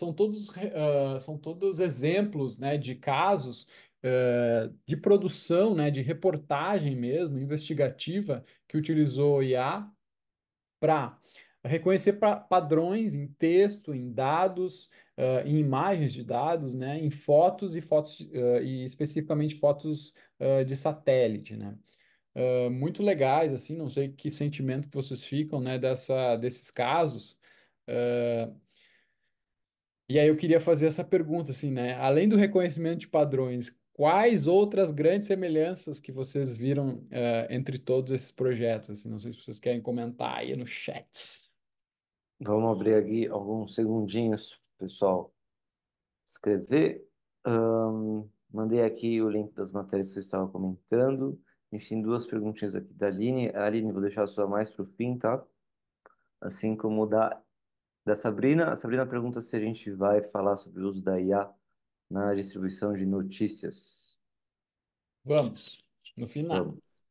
Speaker 2: exemplos, né, de casos de produção, né, de reportagem mesmo, investigativa, que utilizou IA para reconhecer padrões em texto, em dados, em imagens de dados, né, em fotos, e especificamente fotos de satélite, né? Muito legais, assim, não sei que sentimento que vocês ficam, né, desses casos. Ah, e aí eu queria fazer essa pergunta, assim, né, além do reconhecimento de padrões, quais outras grandes semelhanças que vocês viram, entre todos esses projetos, assim, não sei se vocês querem comentar aí no chat.
Speaker 1: Vamos abrir aqui alguns segundinhos, pessoal. Escrever. Mandei aqui o link das matérias que você estava comentando. A gente tem duas perguntinhas aqui da Aline. Aline, vou deixar a sua mais para o fim, tá? Assim como da Sabrina. A Sabrina pergunta se a gente vai falar sobre o uso da IA na distribuição de notícias.
Speaker 2: Vamos, no final.
Speaker 1: Vamos.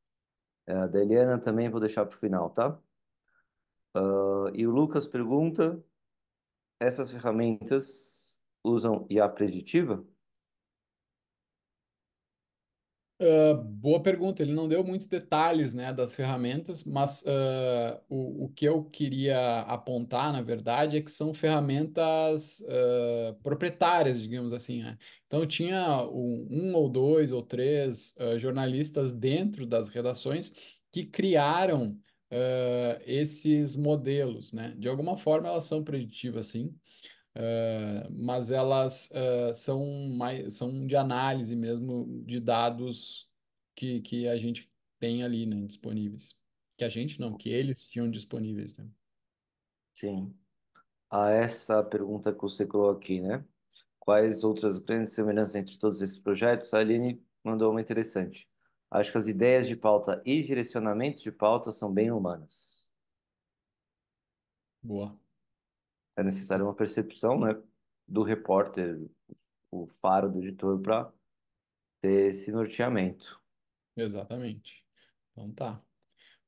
Speaker 1: A da Eliana também vou deixar para o final, tá? E o Lucas pergunta: essas ferramentas usam IA preditiva?
Speaker 2: Boa pergunta. Ele não deu muitos detalhes, né, das ferramentas, mas o que eu queria apontar, na verdade, é que são ferramentas proprietárias, digamos assim, né? Então, tinha um ou dois ou três jornalistas dentro das redações que criaram esses modelos, né? De alguma forma, elas são preditivas, sim, mas elas são de análise mesmo de dados que a gente tem ali, né, disponíveis. Que a gente não, que eles tinham disponíveis, né?
Speaker 1: Sim. A essa pergunta que você colocou aqui, né? Quais outras grandes semelhanças entre todos esses projetos? A Aline mandou uma interessante. Acho que as ideias de pauta e direcionamentos de pauta são bem humanas.
Speaker 2: Boa.
Speaker 1: É necessária uma percepção, né, do repórter, o faro do editor, para ter esse norteamento.
Speaker 2: Exatamente. Então tá.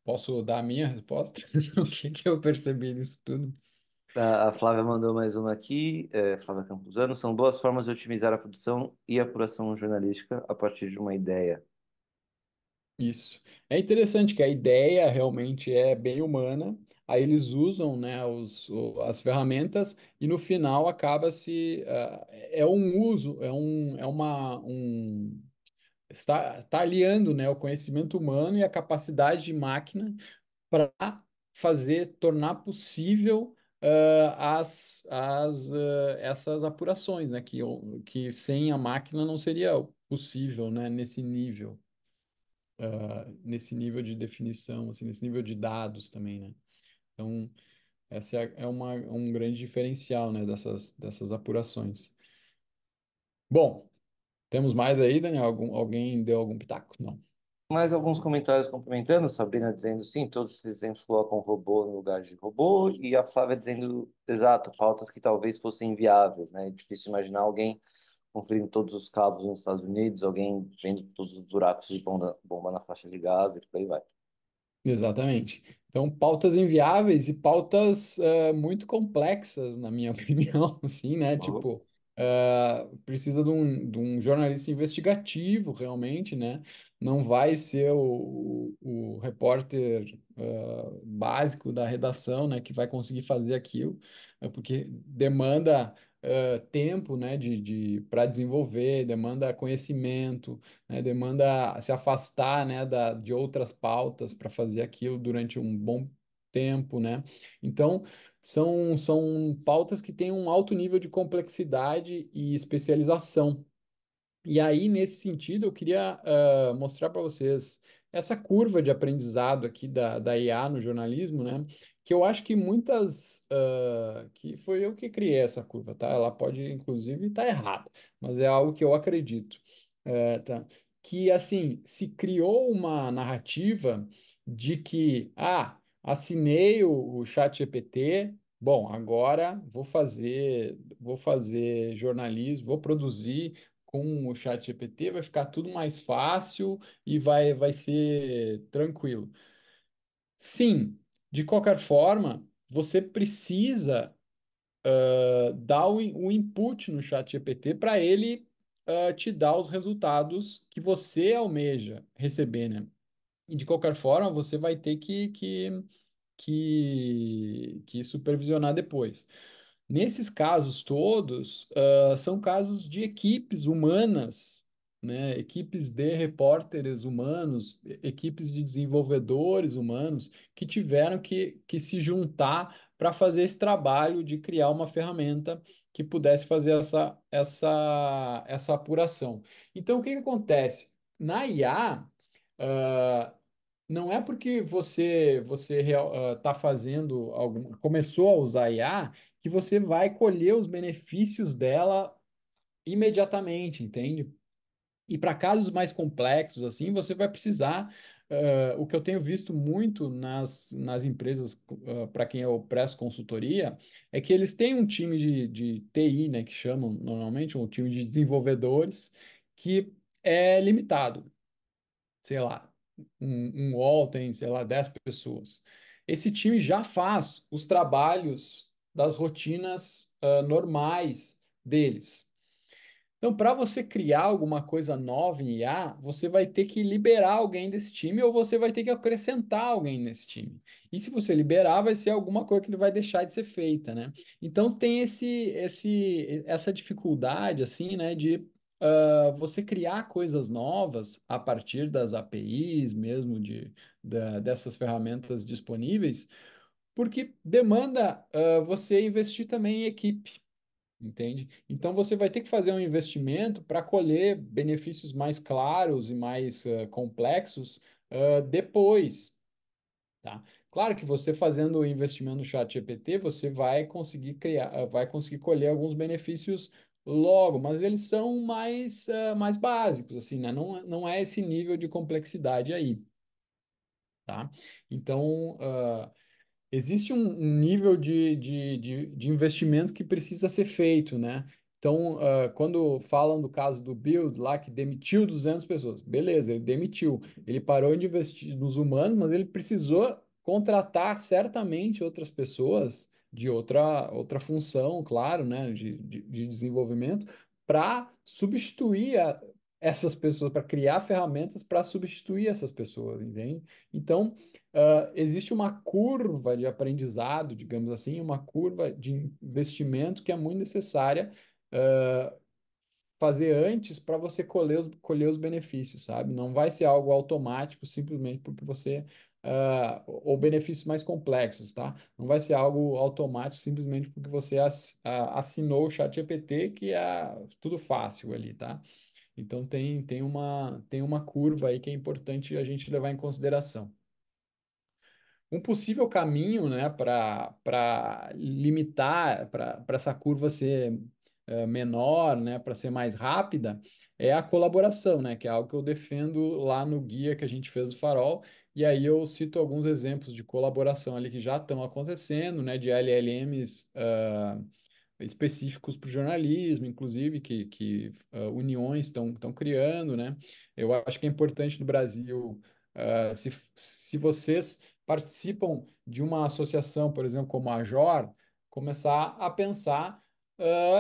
Speaker 2: Posso dar a minha resposta? O que que eu percebi disso tudo?
Speaker 1: A Flávia mandou mais uma aqui, Flávia Campuzano. São duas formas de otimizar a produção e a apuração jornalística a partir de uma ideia.
Speaker 2: Isso. É interessante que a ideia realmente é bem humana, aí eles usam, né, as ferramentas e no final acaba é um uso, está aliando, né, o conhecimento humano e a capacidade de máquina para tornar possível essas apurações, né, que sem a máquina não seria possível, né, nesse nível de definição, assim, nesse nível de dados também, né? Então, essa um grande diferencial, né, dessas apurações. Bom, temos mais aí, Daniel? Alguém deu algum pitaco? Não.
Speaker 1: Mais alguns comentários complementando, Sabrina dizendo sim, todos esses exemplos colocam robô no lugar de robô, e a Flávia dizendo, exato, pautas que talvez fossem inviáveis, né? É difícil imaginar alguém conferindo todos os cabos nos Estados Unidos, alguém vendo todos os buracos de bomba na faixa de Gaza e por aí vai.
Speaker 2: Exatamente. Então, pautas inviáveis e pautas muito complexas, na minha opinião, assim, né?
Speaker 1: Uhum.
Speaker 2: Tipo, precisa de um jornalista investigativo, realmente, né? Não vai ser o repórter básico da redação, né, que vai conseguir fazer aquilo, porque demanda tempo, né, para desenvolver, demanda conhecimento, né, demanda se afastar, né, de outras pautas para fazer aquilo durante um bom tempo, né? Então, são pautas que têm um alto nível de complexidade e especialização. E aí, nesse sentido, eu queria mostrar para vocês essa curva de aprendizado aqui da IA no jornalismo, né? Que eu acho que que foi eu que criei essa curva, tá? Ela pode, inclusive, estar errada, mas é algo que eu acredito, tá? Que, assim, se criou uma narrativa de que, assinei o chat GPT. Bom, agora vou fazer jornalismo, vou produzir com o chat GPT, vai ficar tudo mais fácil e vai ser tranquilo. Sim, de qualquer forma, você precisa dar o input no chat GPT para ele te dar os resultados que você almeja receber, né? E de qualquer forma, você vai ter que supervisionar depois. Nesses casos todos, são casos de equipes humanas, né? Equipes de repórteres humanos, equipes de desenvolvedores humanos que tiveram que se juntar para fazer esse trabalho de criar uma ferramenta que pudesse fazer essa apuração. Então, o que que acontece? Na IA, não é porque você está fazendo algum, começou a usar IA que você vai colher os benefícios dela imediatamente, entende? E para casos mais complexos assim, você vai precisar, o que eu tenho visto muito nas empresas, para quem eu presto consultoria, é que eles têm um time de TI, né, que chamam normalmente, um time de desenvolvedores que é limitado, sei lá, um UOL tem, sei lá, 10 pessoas. Esse time já faz os trabalhos das rotinas normais deles. Então, para você criar alguma coisa nova em IA, você vai ter que liberar alguém desse time ou você vai ter que acrescentar alguém nesse time. E se você liberar, vai ser alguma coisa que vai deixar de ser feita, né? Então tem essa dificuldade, assim, né, de você criar coisas novas a partir das APIs mesmo, dessas ferramentas disponíveis, porque demanda você investir também em equipe. Entende? Então você vai ter que fazer um investimento para colher benefícios mais claros e mais complexos depois, tá? Claro que você fazendo o investimento no chat GPT, você vai conseguir criar, vai conseguir colher alguns benefícios logo, mas eles são mais básicos, assim, né? Não é esse nível de complexidade aí, tá? Então, existe um nível de investimento que precisa ser feito, né? Então, quando falam do caso do Build lá, que demitiu 200 pessoas, beleza, ele demitiu. Ele parou de investir nos humanos, mas ele precisou contratar certamente outras pessoas de outra função, claro, né, de desenvolvimento, para substituir essas pessoas, para criar ferramentas para substituir essas pessoas, entende? Então, existe uma curva de aprendizado, digamos assim, uma curva de investimento que é muito necessária fazer antes para você colher os benefícios, sabe? Não vai ser algo automático simplesmente porque você. Ou benefícios mais complexos, tá? Não vai ser algo automático simplesmente porque você assinou o ChatGPT, que é tudo fácil ali, tá? Então tem uma curva aí que é importante a gente levar em consideração. Um possível caminho, né, para limitar, para essa curva ser menor, né, para ser mais rápida, é a colaboração, né, que é algo que eu defendo lá no guia que a gente fez do Farol. E aí eu cito alguns exemplos de colaboração ali que já estão acontecendo, né, de LLMs específicos para o jornalismo, inclusive, que uniões estão criando, né? Eu acho que é importante no Brasil, se vocês participam de uma associação, por exemplo, como a JOR, começar a pensar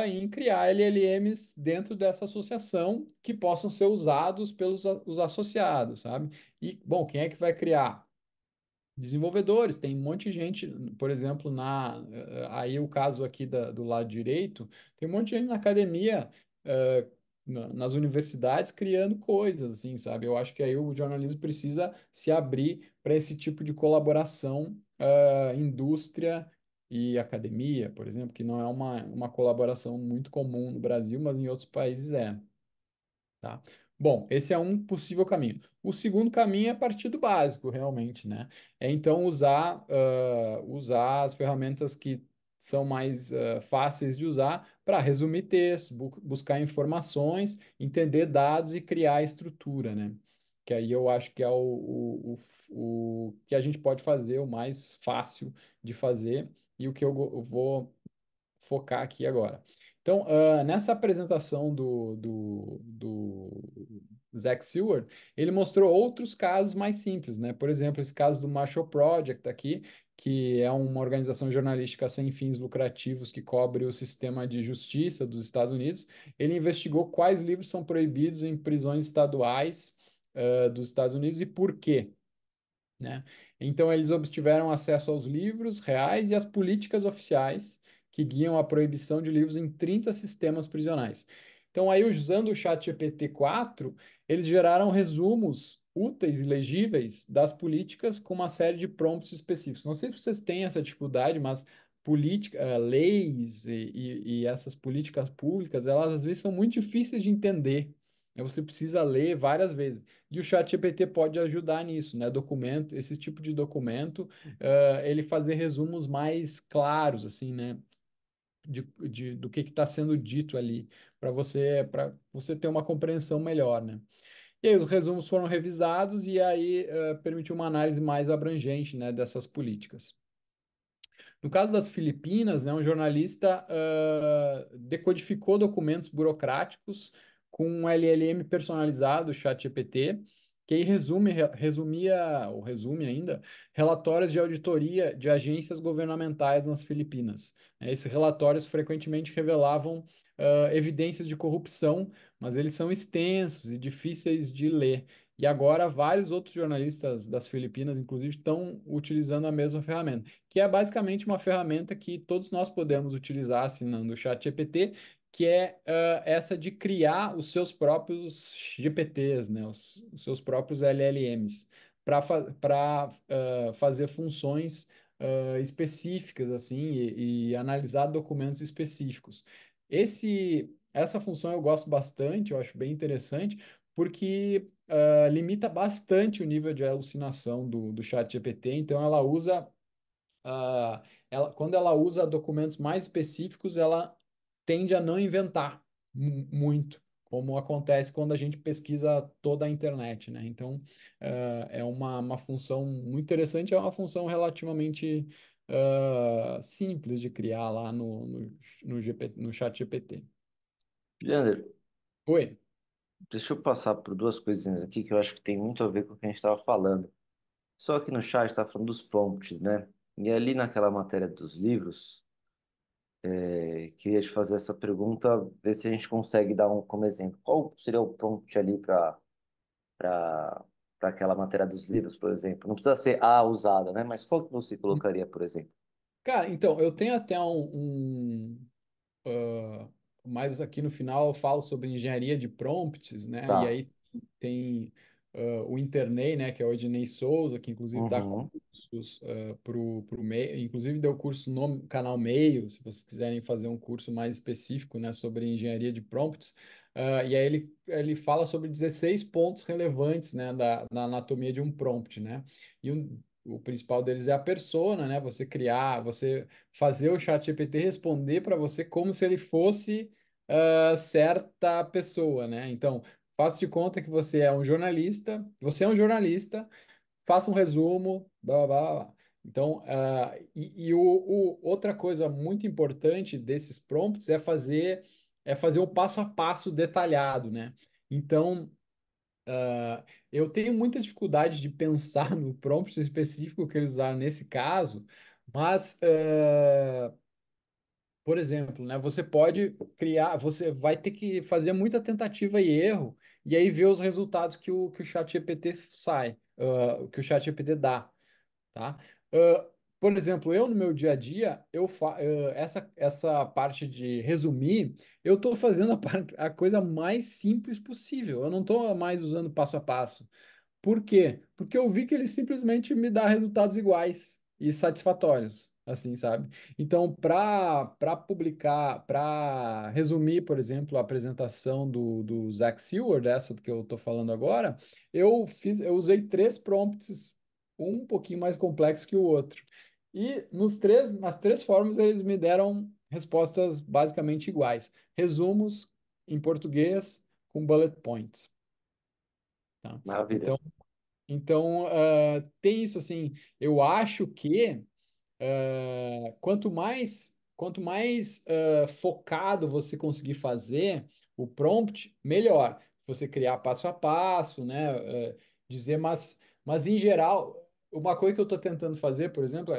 Speaker 2: em criar LLMs dentro dessa associação que possam ser usados pelos os associados, sabe? E, bom, quem é que vai criar? Desenvolvedores, tem um monte de gente, por exemplo, aí o caso aqui do lado direito, tem um monte de gente na academia, nas universidades, criando coisas, assim, sabe? Eu acho que aí o jornalismo precisa se abrir para esse tipo de colaboração, indústria e academia, por exemplo, que não é uma colaboração muito comum no Brasil, mas em outros países é. Tá? Bom, esse é um possível caminho. O segundo caminho é partir do básico, realmente, né? É então usar as ferramentas que são mais fáceis de usar para resumir textos, buscar informações, entender dados e criar estrutura, né? Que aí eu acho que é o que a gente pode fazer, o mais fácil de fazer e o que eu vou focar aqui agora. Então, nessa apresentação do Zach Seward, ele mostrou outros casos mais simples, né? Por exemplo, esse caso do Marshall Project aqui, que é uma organização jornalística sem fins lucrativos que cobre o sistema de justiça dos Estados Unidos. Ele investigou quais livros são proibidos em prisões estaduais, dos Estados Unidos e por quê, né? Então, eles obtiveram acesso aos livros reais e às políticas oficiais que guiam a proibição de livros em 30 sistemas prisionais. Então, aí, usando o ChatGPT 4, eles geraram resumos úteis e legíveis das políticas com uma série de prompts específicos. Não sei se vocês têm essa dificuldade, mas leis e essas políticas públicas, elas às vezes são muito difíceis de entender. Você precisa ler várias vezes. E o ChatGPT pode ajudar nisso, né? Documento, esse tipo de documento, ele fazer resumos mais claros, assim, né? Do que está sendo dito ali, para você ter uma compreensão melhor, né? E aí os resumos foram revisados e aí permitiu uma análise mais abrangente, né, dessas políticas. No caso das Filipinas, né, um jornalista decodificou documentos burocráticos com um LLM personalizado, o ChatGPT, que aí resumia, ou resume ainda, relatórios de auditoria de agências governamentais nas Filipinas. Esses relatórios frequentemente revelavam evidências de corrupção, mas eles são extensos e difíceis de ler. E agora vários outros jornalistas das Filipinas, inclusive, estão utilizando a mesma ferramenta, que é basicamente uma ferramenta que todos nós podemos utilizar assinando o ChatGPT, que é essa de criar os seus próprios GPTs, né, os seus próprios LLMs, para fazer funções específicas assim e analisar documentos específicos. Essa função eu gosto bastante, eu acho bem interessante, porque limita bastante o nível de alucinação do ChatGPT, então ela usa quando ela usa documentos mais específicos, ela tende a não inventar muito, como acontece quando a gente pesquisa toda a internet, né? Então, é uma função muito interessante, é uma função relativamente simples de criar lá no chat GPT.
Speaker 1: Leandro,
Speaker 2: Oi.
Speaker 1: deixa eu passar por duas coisinhas aqui que eu acho que tem muito a ver com o que a gente estava falando. Só aqui no chat está falando dos prompts, né? E ali naquela matéria dos livros, queria te fazer essa pergunta, ver se a gente consegue dar um como exemplo. Qual seria o prompt ali para aquela matéria dos livros, por exemplo? Não precisa ser a usada, né? Mas qual que você colocaria, por exemplo?
Speaker 2: Cara, então, eu tenho até ah, mas aqui no final eu falo sobre engenharia de prompts, né? E
Speaker 1: Tá.
Speaker 2: aí tem o Internei, né? Que é o Ednei Souza, que inclusive dá
Speaker 1: Uhum.
Speaker 2: cursos pro meio, inclusive deu curso no canal Meio, se vocês quiserem fazer um curso mais específico, né? Sobre engenharia de prompts. E aí ele fala sobre 16 pontos relevantes, né? Da anatomia de um prompt, né? E o principal deles é a persona, né? Você fazer o chat GPT responder para você como se ele fosse certa pessoa, né? Então, faça de conta que você é um jornalista, faça um resumo, blá, blá, blá, blá. Então, outra coisa muito importante desses prompts é fazer o passo a passo detalhado, né? Então, eu tenho muita dificuldade de pensar no prompt específico que eles usaram nesse caso, mas por exemplo, né, você vai ter que fazer muita tentativa e erro, e aí ver os resultados que o ChatGPT que o ChatGPT dá, tá? Ah, por exemplo, eu no meu dia a dia, essa parte de resumir, eu estou fazendo a coisa mais simples possível. Eu não estou mais usando passo a passo. Por quê? Porque eu vi que ele simplesmente me dá resultados iguais e satisfatórios, assim, sabe? Então, para resumir, por exemplo, a apresentação do Zach Seward, essa do que eu estou falando agora, eu usei três prompts, um pouquinho mais complexo que o outro. E nas três formas eles me deram respostas basicamente iguais. Resumos em português com bullet points. Tá?
Speaker 1: Maravilha.
Speaker 2: Então, tem isso assim, eu acho que quanto mais focado você conseguir fazer o prompt, melhor. Você criar passo a passo, né? Dizer, mas em geral, uma coisa que eu estou tentando fazer, por exemplo,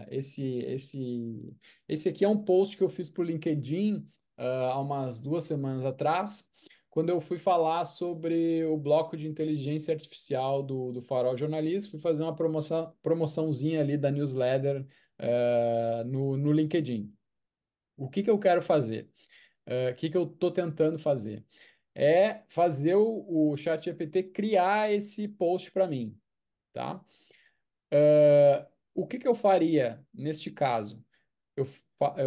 Speaker 2: esse aqui é um post que eu fiz para o LinkedIn há umas 2 semanas atrás, quando eu fui falar sobre o bloco de inteligência artificial do Farol Jornalismo, fui fazer uma promoçãozinha ali da newsletter no LinkedIn. O que que eu quero fazer? O que que eu estou tentando fazer? É fazer o ChatGPT criar esse post para mim, tá? O que que eu faria neste caso? Eu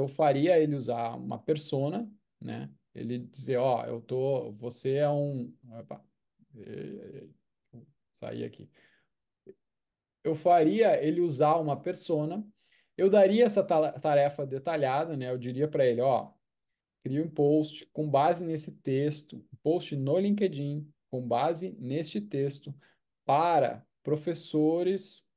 Speaker 2: faria ele usar uma persona, né? Ele dizer, ó, você é um... Opa, sair aqui. Eu faria ele usar uma persona, eu daria essa tarefa detalhada, né? Eu diria para ele, ó, crie um post com base nesse texto, um post no LinkedIn, com base neste texto, para professores,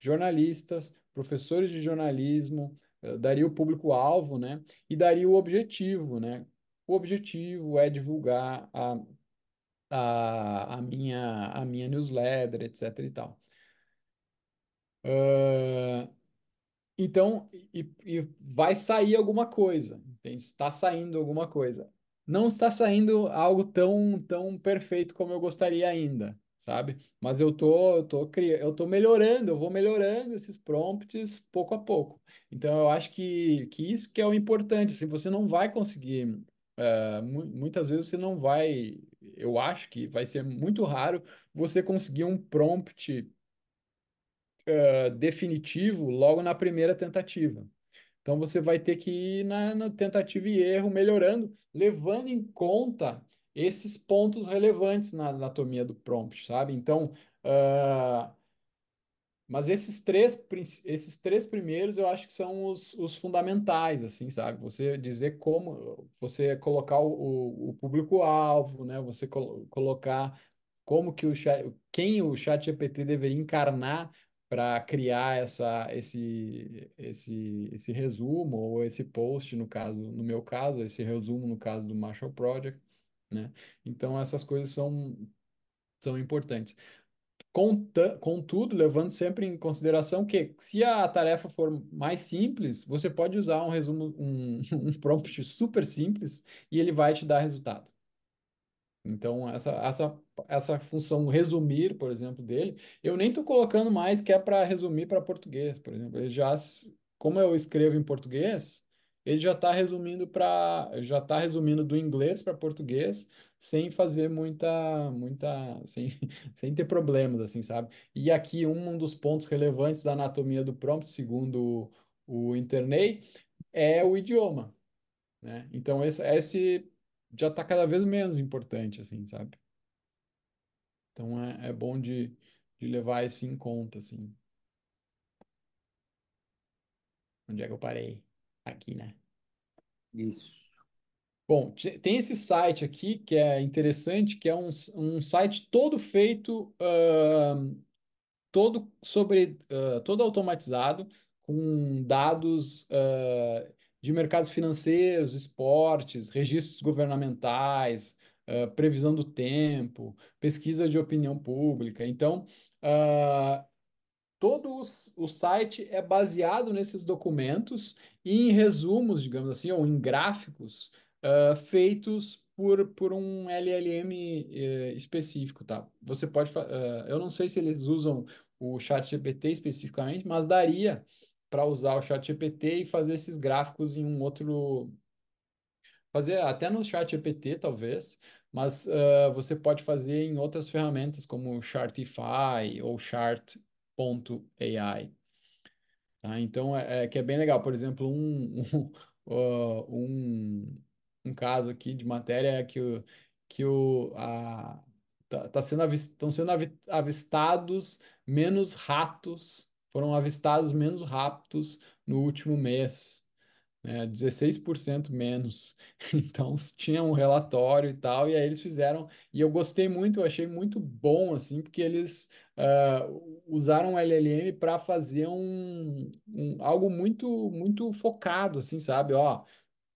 Speaker 2: jornalistas, professores de jornalismo, daria o público-alvo, né? E daria o objetivo, né? O objetivo é divulgar a minha newsletter, etc e tal. Ah, Então, e vai sair alguma coisa, entende? Está saindo alguma coisa. Não está saindo algo tão perfeito como eu gostaria ainda, sabe? Mas eu tô melhorando, eu vou melhorando esses prompts pouco a pouco. Então, eu acho que isso que é o importante. Assim, você não vai conseguir, muitas vezes você não vai, eu acho que vai ser muito raro você conseguir um prompt definitivo logo na primeira tentativa. Então você vai ter que ir na tentativa e erro, melhorando, levando em conta esses pontos relevantes na anatomia do prompt, sabe? Então, ah, mas esses três primeiros eu acho que são os fundamentais, assim, sabe? Você dizer como, você colocar o público-alvo, né? Você colocar como que quem o ChatGPT deveria encarnar para criar esse resumo ou esse post, no caso, no meu caso, esse resumo no caso do Marshall Project, né? Então essas coisas são importantes. Contudo, levando sempre em consideração que, se a tarefa for mais simples, você pode usar um resumo, um prompt super simples e ele vai te dar resultado. Então, essa função resumir, por exemplo, dele, eu nem estou colocando mais que é para resumir para português, por exemplo. Como eu escrevo em português, ele já está resumindo do inglês para português sem fazer sem ter problemas, assim, sabe? E aqui um dos pontos relevantes da anatomia do prompt, segundo o Internei, é o idioma, né? Então, esse já está cada vez menos importante, assim, sabe? Então é bom de levar isso em conta, assim. Onde é que eu parei? Aqui, né?
Speaker 1: Isso.
Speaker 2: Bom, tem esse site aqui que é interessante, que é um site todo feito, todo automatizado, com dados, de mercados financeiros, esportes, registros governamentais, previsão do tempo, pesquisa de opinião pública. Então, o site é baseado nesses documentos e em resumos, digamos assim, ou em gráficos, feitos por um LLM específico, tá? Eu não sei se eles usam o ChatGPT especificamente, mas daria para usar o ChatGPT e fazer esses gráficos em um outro. Fazer até no ChatGPT, talvez, mas você pode fazer em outras ferramentas como Chartify ou Chart.ai. Tá? Então, que é bem legal. Por exemplo, um caso aqui de matéria é tá sendo estão sendo avistados menos ratos, foram avistados menos ratos no último mês, né, 16% menos. Então, tinha um relatório e tal, e aí eles fizeram, e eu gostei muito, eu achei muito bom, assim, porque eles ah, usaram o LLM para fazer algo muito, muito focado, assim, sabe? Ó,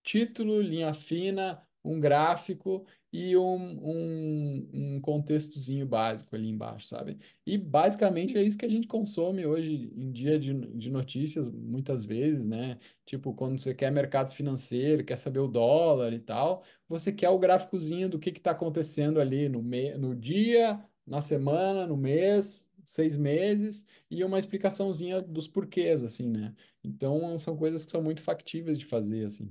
Speaker 2: título, linha fina, um gráfico e um contextozinho básico ali embaixo, sabe? E basicamente é isso que a gente consome hoje em dia de notícias, muitas vezes, né? Tipo, quando você quer mercado financeiro, quer saber o dólar e tal, você quer o gráficozinho do que está acontecendo ali no dia, na semana, no mês, 6 meses, e uma explicaçãozinha dos porquês, assim, né? Então, são coisas que são muito factíveis de fazer, assim.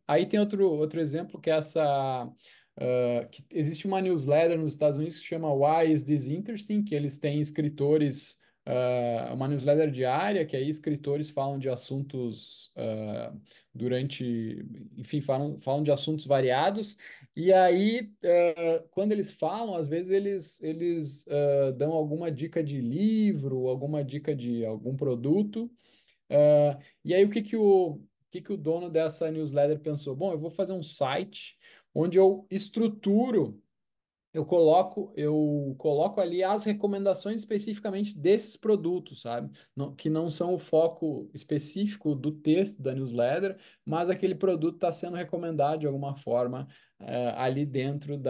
Speaker 2: Aí tem outro exemplo que é que existe uma newsletter nos Estados Unidos que se chama Why is This Interesting? Que eles têm escritores, uma newsletter diária, que aí escritores falam de assuntos enfim, falam de assuntos variados, e aí quando eles falam, às vezes eles dão alguma dica de livro, alguma dica de algum produto. E aí, o que que o dono dessa newsletter pensou? Bom, eu vou fazer um site onde eu estruturo, eu coloco ali as recomendações especificamente desses produtos, sabe? Que não são o foco específico do texto da newsletter, mas aquele produto está sendo recomendado de alguma forma, ali dentro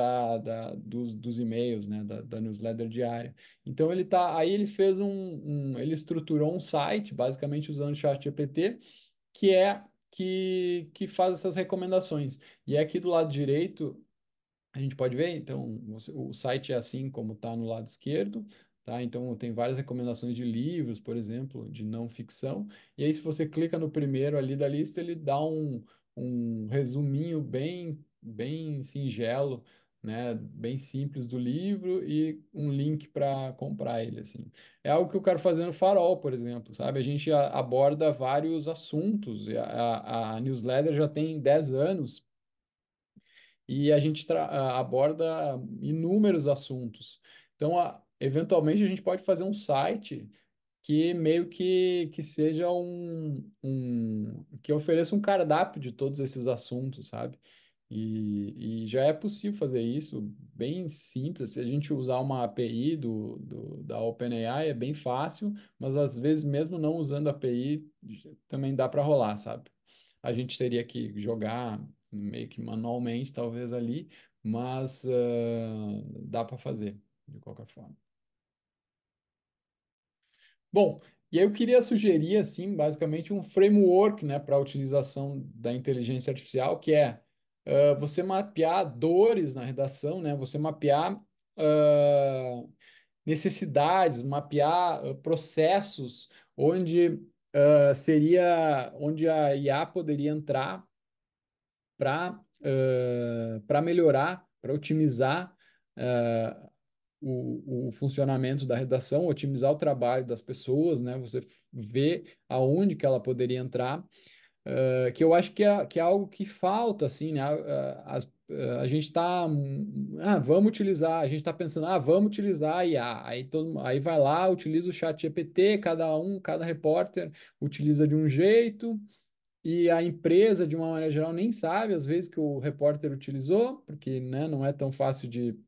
Speaker 2: dos e-mails, né? Da newsletter diária. Então aí ele fez ele estruturou um site, basicamente usando o ChatGPT, que faz essas recomendações. E aqui do lado direito a gente pode ver, então, o site é assim como está no lado esquerdo, tá? Então, tem várias recomendações de livros, por exemplo, de não ficção. E aí, se você clica no primeiro ali da lista, ele dá um resuminho bem, bem singelo, né? Bem simples do livro e um link para comprar ele, assim. É algo que eu quero fazer no Farol, por exemplo, sabe? A gente aborda vários assuntos. E a newsletter já tem 10 anos e a gente aborda inúmeros assuntos. Então, eventualmente, a gente pode fazer um site que meio que seja que ofereça um cardápio de todos esses assuntos, sabe? E já é possível fazer isso, bem simples. Se a gente usar uma API da OpenAI, é bem fácil, mas às vezes, mesmo não usando a API, também dá para rolar, sabe? A gente teria que jogar meio que manualmente, talvez ali, mas dá para fazer, de qualquer forma. Bom, e aí eu queria sugerir, assim, basicamente um framework, né, para a utilização da inteligência artificial, que é você mapear dores na redação, né, você mapear necessidades, mapear processos onde a IA poderia entrar para melhorar, para otimizar uh, o funcionamento da redação, otimizar o trabalho das pessoas, né? Você vê aonde que ela poderia entrar, que eu acho que é algo que falta, assim, né? A gente está, vamos utilizar, a gente está pensando, vamos utilizar a IA. Aí vai lá, utiliza o chat GPT, cada repórter utiliza de um jeito, e a empresa, de uma maneira geral, nem sabe, às vezes, que o repórter utilizou, porque, né, não é tão fácil de,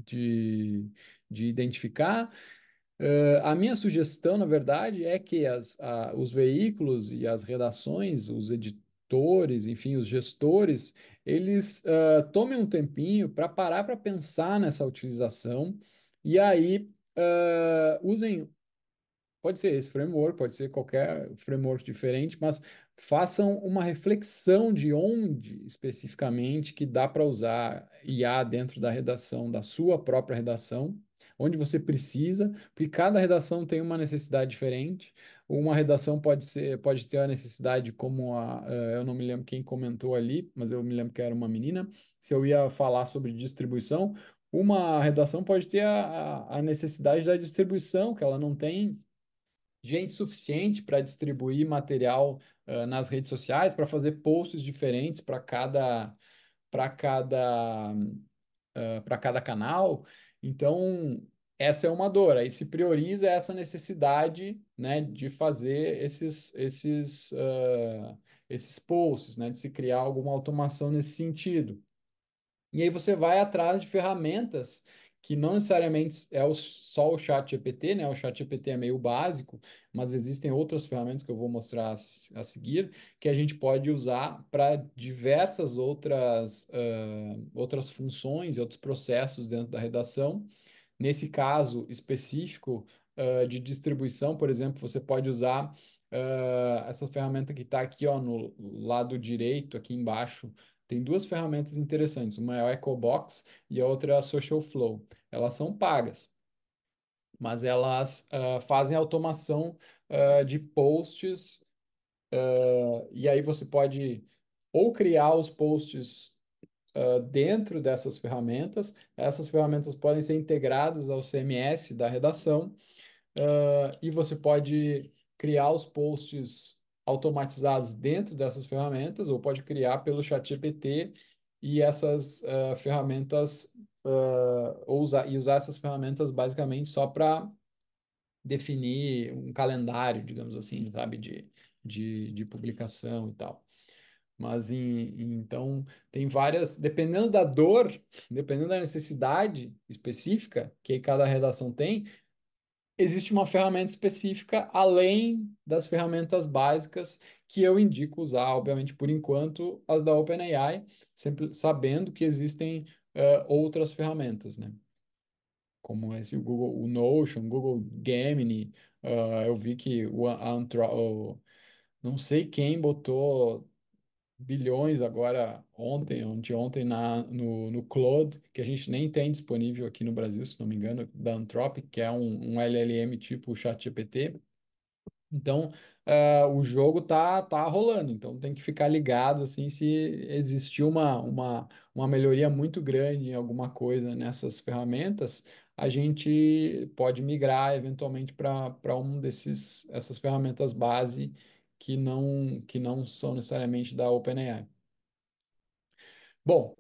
Speaker 2: de identificar. A minha sugestão, na verdade, é que os veículos e as redações, os editores, enfim, os gestores, eles tomem um tempinho para parar para pensar nessa utilização e aí usem. Pode ser esse framework, pode ser qualquer framework diferente, mas façam uma reflexão de onde especificamente que dá para usar IA dentro da redação, da sua própria redação, onde você precisa, porque cada redação tem uma necessidade diferente. Uma redação pode ter a necessidade, como eu não me lembro quem comentou ali, mas eu me lembro que era uma menina, se eu ia falar sobre distribuição, uma redação pode ter a necessidade da distribuição, que ela não tem gente suficiente para distribuir material nas redes sociais, para fazer posts diferentes para cada para cada canal. Então, essa é uma dor. Aí se prioriza essa necessidade, né, de fazer esses posts, né, de se criar alguma automação nesse sentido. E aí você vai atrás de ferramentas que não necessariamente só o chat GPT, né? O chat GPT é meio básico, mas existem outras ferramentas que eu vou mostrar a seguir, que a gente pode usar para diversas outras funções e outros processos dentro da redação. Nesse caso específico, de distribuição, por exemplo, você pode usar essa ferramenta que está aqui, ó, no lado direito, aqui embaixo. Tem duas ferramentas interessantes, uma é o EcoBox e a outra é a Social Flow. Elas são pagas, mas elas fazem automação de posts, e aí você pode ou criar os posts dentro dessas ferramentas. Essas ferramentas podem ser integradas ao CMS da redação, e você pode criar os posts automatizados dentro dessas ferramentas, ou pode criar pelo ChatGPT e essas ferramentas, usar essas ferramentas basicamente só para definir um calendário, digamos assim, sabe, de publicação e tal. Mas então tem várias, dependendo da dor, dependendo da necessidade específica que cada redação tem, existe uma ferramenta específica além das ferramentas básicas que eu indico usar, obviamente, por enquanto, as da OpenAI, sempre sabendo que existem outras ferramentas, né? Como esse o Google, o Notion, o Google Gemini, eu vi que não sei quem botou bilhões agora ontem, anteontem no Claude, que a gente nem tem disponível aqui no Brasil, se não me engano, da Anthropic, que é um LLM tipo o ChatGPT. Então, o jogo tá rolando, então tem que ficar ligado assim se existir uma melhoria muito grande em alguma coisa nessas ferramentas, a gente pode migrar eventualmente para um desses essas ferramentas base que não são necessariamente da OpenAI. Bom,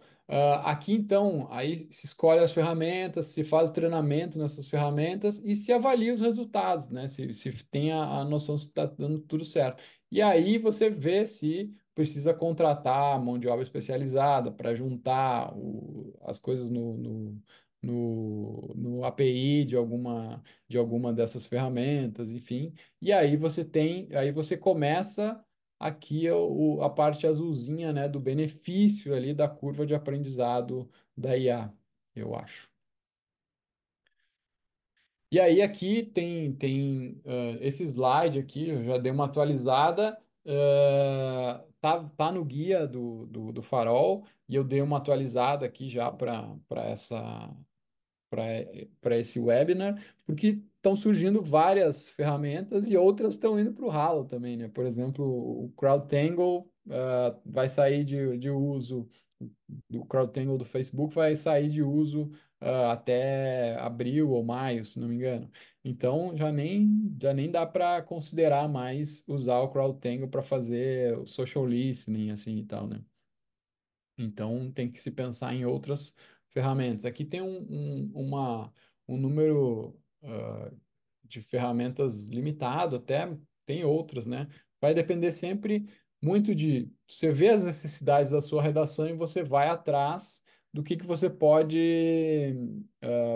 Speaker 2: aqui então, aí se escolhe as ferramentas, se faz o treinamento nessas ferramentas e se avalia os resultados, né? Se tem a noção se está dando tudo certo. E aí você vê se precisa contratar mão de obra especializada para juntar as coisas no API de alguma dessas ferramentas, enfim. E aí você começa aqui é a parte azulzinha, né, do benefício ali da curva de aprendizado da IA, eu acho. E aí aqui tem esse slide aqui, eu já dei uma atualizada, tá no guia do Farol, e eu dei uma atualizada aqui já para esse webinar, porque estão surgindo várias ferramentas e outras estão indo para o ralo também, né? Por exemplo, o CrowdTangle vai sair de uso, do CrowdTangle do Facebook vai sair de uso até abril ou maio, se não me engano. Então já nem dá para considerar mais usar o CrowdTangle para fazer o social listening assim e tal, né? Então, tem que se pensar em outras ferramentas. Aqui tem um número de ferramentas limitado, até tem outras, né? Vai depender sempre muito de você ver as necessidades da sua redação e você vai atrás do que você pode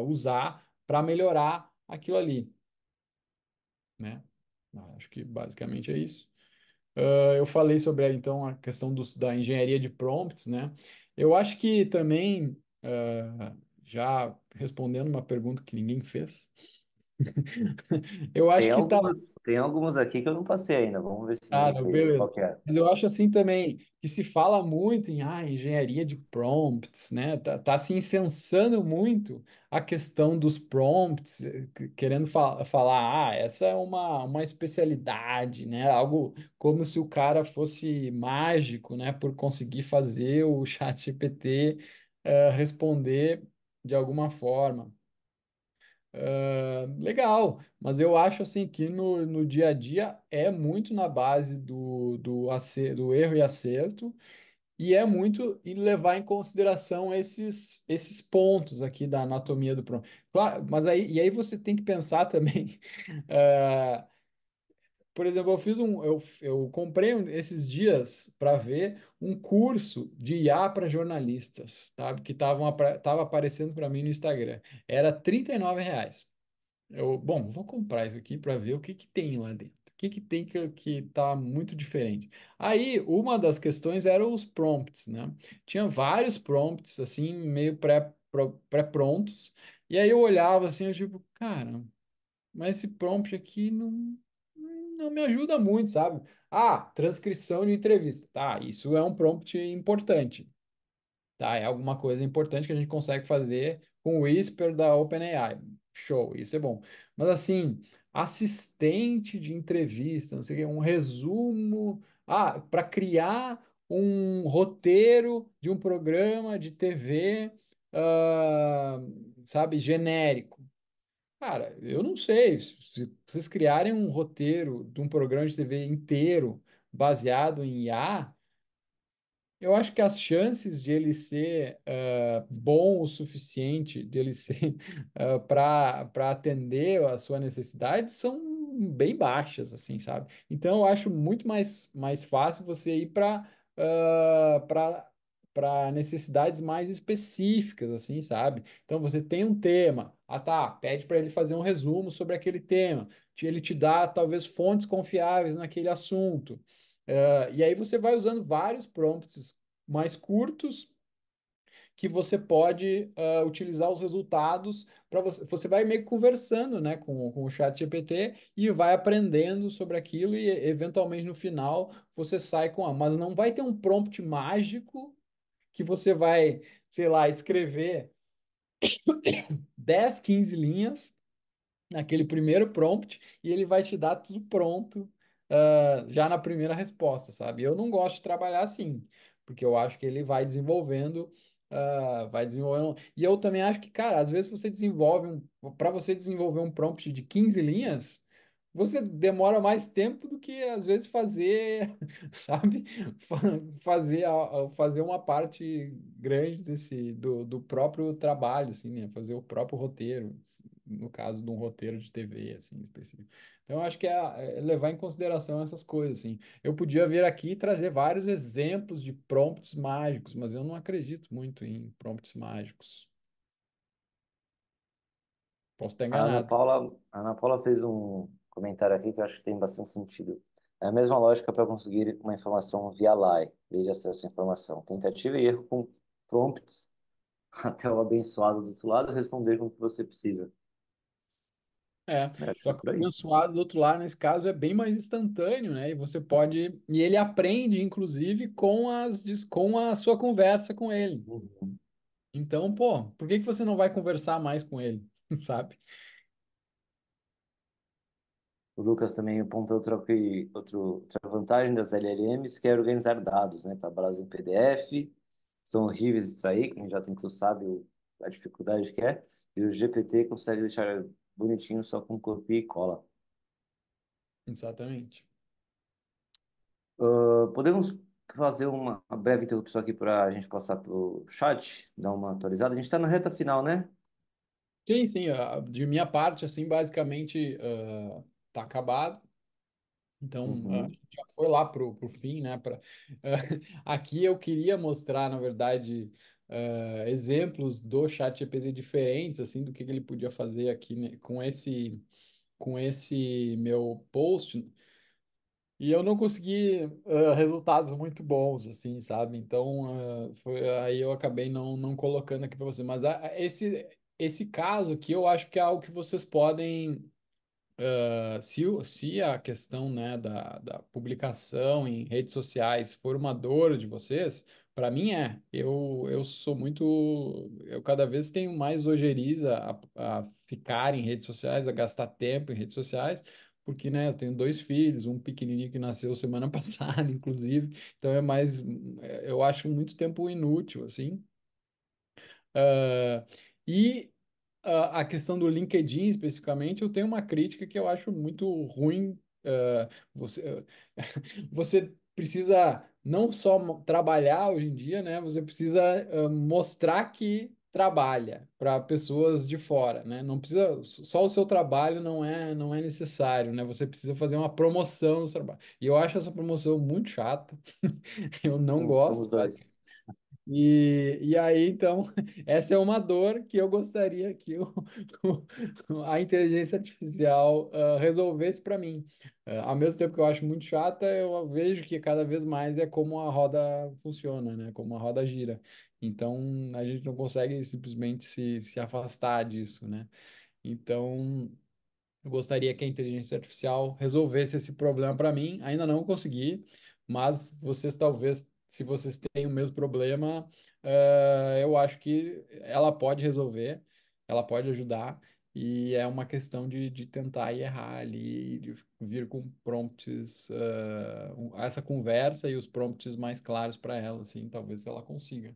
Speaker 2: usar para melhorar aquilo ali, né? Acho que basicamente é isso. Eu falei sobre então a questão da engenharia de prompts, né? Eu acho que também, já respondendo uma pergunta que ninguém fez, Eu acho que tá.
Speaker 1: Tem algumas aqui que eu não passei ainda. Vamos ver se
Speaker 2: Ah,
Speaker 1: ninguém
Speaker 2: não,
Speaker 1: fez. Qual
Speaker 2: beleza.
Speaker 1: que é?
Speaker 2: Mas eu acho assim também que se fala muito em engenharia de prompts, né? Tá se incensando muito a questão dos prompts, querendo falar, essa é uma especialidade, né? Algo como se o cara fosse mágico, né? Por conseguir fazer o chat GPT responder de alguma forma. Legal, mas eu acho assim que no dia a dia é muito na base do erro e acerto, e é muito em levar em consideração esses pontos aqui da anatomia do prompt. Claro, mas aí você tem que pensar também. eh, por exemplo, eu comprei esses dias para ver um curso de IA para jornalistas, tá? Que tava aparecendo para mim no Instagram. Era R$ 39. Vou comprar isso aqui para ver o que que tem lá dentro. O que que tem que tá muito diferente. Aí, uma das questões era os prompts, né? Tinha vários prompts, assim, meio pré-prontos. E aí eu olhava assim, eu tipo, cara, mas esse prompt aqui não me ajuda muito, sabe? Ah, transcrição de entrevista. Tá, isso é um prompt importante. Tá, é alguma coisa importante que a gente consegue fazer com o Whisper da OpenAI. Show, isso é bom. Mas assim, assistente de entrevista, não sei o quê, um resumo, para criar um roteiro de um programa de TV, ah, sabe, genérico. Cara, eu não sei. Se vocês criarem um roteiro de um programa de TV inteiro baseado em IA, eu acho que as chances de ele ser bom o suficiente, de ele ser para atender a sua necessidade são bem baixas, assim, sabe? Então eu acho muito mais fácil você ir para necessidades mais específicas, assim, sabe? Então você tem um tema, tá, pede para ele fazer um resumo sobre aquele tema, ele te dá talvez fontes confiáveis naquele assunto. E aí você vai usando vários prompts mais curtos que você pode utilizar os resultados para você. Você vai meio que conversando, né, com o chat GPT e vai aprendendo sobre aquilo e eventualmente no final você sai com mas não vai ter um prompt mágico que você vai, sei lá, escrever 10, 15 linhas naquele primeiro prompt e ele vai te dar tudo pronto, já na primeira resposta, sabe? Eu não gosto de trabalhar assim, porque eu acho que ele vai desenvolvendo, vai desenvolvendo. E eu também acho que, cara, às vezes para você desenvolver um prompt de 15 linhas, você demora mais tempo do que às vezes fazer, sabe? Fa- fazer uma parte grande do próprio trabalho, assim, né? Fazer o próprio roteiro no caso de um roteiro de TV, assim, específico. Então, eu acho que é levar em consideração essas coisas, assim. Eu podia vir aqui e trazer vários exemplos de prompts mágicos, mas eu não acredito muito em prompts mágicos. Posso estar enganado.
Speaker 1: A Ana Paula fez um comentário aqui que eu acho que tem bastante sentido. É a mesma lógica para conseguir uma informação via LAI, lei de acesso à informação. Tentativa e erro com prompts até o abençoado do outro lado responder com o que você precisa.
Speaker 2: É,
Speaker 1: Eu acho que
Speaker 2: só
Speaker 1: é
Speaker 2: que
Speaker 1: por
Speaker 2: o
Speaker 1: aí.
Speaker 2: abençoado do outro lado, nesse caso, é bem mais instantâneo, né? E você pode. E ele aprende, inclusive, com a sua conversa com ele.
Speaker 1: Uhum.
Speaker 2: Então, pô, por que que você não vai conversar mais com ele? Sabe?
Speaker 1: O Lucas também aponta outra vantagem das LLMs, que é organizar dados, né? Tabelas em PDF, são horríveis de extrair, quem já tentou sabe a dificuldade que é, e o GPT consegue deixar bonitinho só com copia e cola.
Speaker 2: Exatamente.
Speaker 1: Podemos fazer uma breve interrupção aqui para a gente passar para o chat, dar uma atualizada? A gente está na reta final, né?
Speaker 2: Sim, sim, de minha parte, assim, basicamente tá acabado. Então, a
Speaker 1: Uhum.
Speaker 2: gente já foi lá pro fim, né? Aqui eu queria mostrar, na verdade, exemplos do ChatGPT diferentes, assim, do que ele podia fazer aqui, né, com esse meu post. E eu não consegui resultados muito bons, assim, sabe? Então, aí eu acabei não colocando aqui para você. Mas esse caso aqui eu acho que é algo que vocês podem. Se a questão, né, da publicação em redes sociais for uma dor de vocês, para mim é. Eu sou muito. Eu cada vez tenho mais ojeriza a ficar em redes sociais, a gastar tempo em redes sociais, porque, né, eu tenho dois filhos, um pequenininho que nasceu semana passada, inclusive, então é mais. Eu acho muito tempo inútil, assim. Ah, e a questão do LinkedIn, especificamente, eu tenho uma crítica que eu acho muito ruim. Você, você precisa não só trabalhar hoje em dia, né? Você precisa mostrar que trabalha para pessoas de fora, né? Não precisa, só o seu trabalho não é necessário, né? Você precisa fazer uma promoção do seu trabalho. E eu acho essa promoção muito chata. Eu não
Speaker 1: Somos
Speaker 2: gosto.
Speaker 1: dois.
Speaker 2: E aí, então, essa é uma dor que eu gostaria que a inteligência artificial resolvesse para mim. Ao mesmo tempo que eu acho muito chata, eu vejo que cada vez mais é como a roda funciona, né? Como a roda gira. Então, a gente não consegue simplesmente se afastar disso, né? Então. Eu gostaria que a inteligência artificial resolvesse esse problema para mim. Ainda não consegui, mas vocês talvez, se vocês têm o mesmo problema, eu acho que ela pode resolver, ela pode ajudar, e é uma questão de tentar e errar ali, de vir com prompts, essa conversa e os prompts mais claros para ela, assim, talvez ela consiga.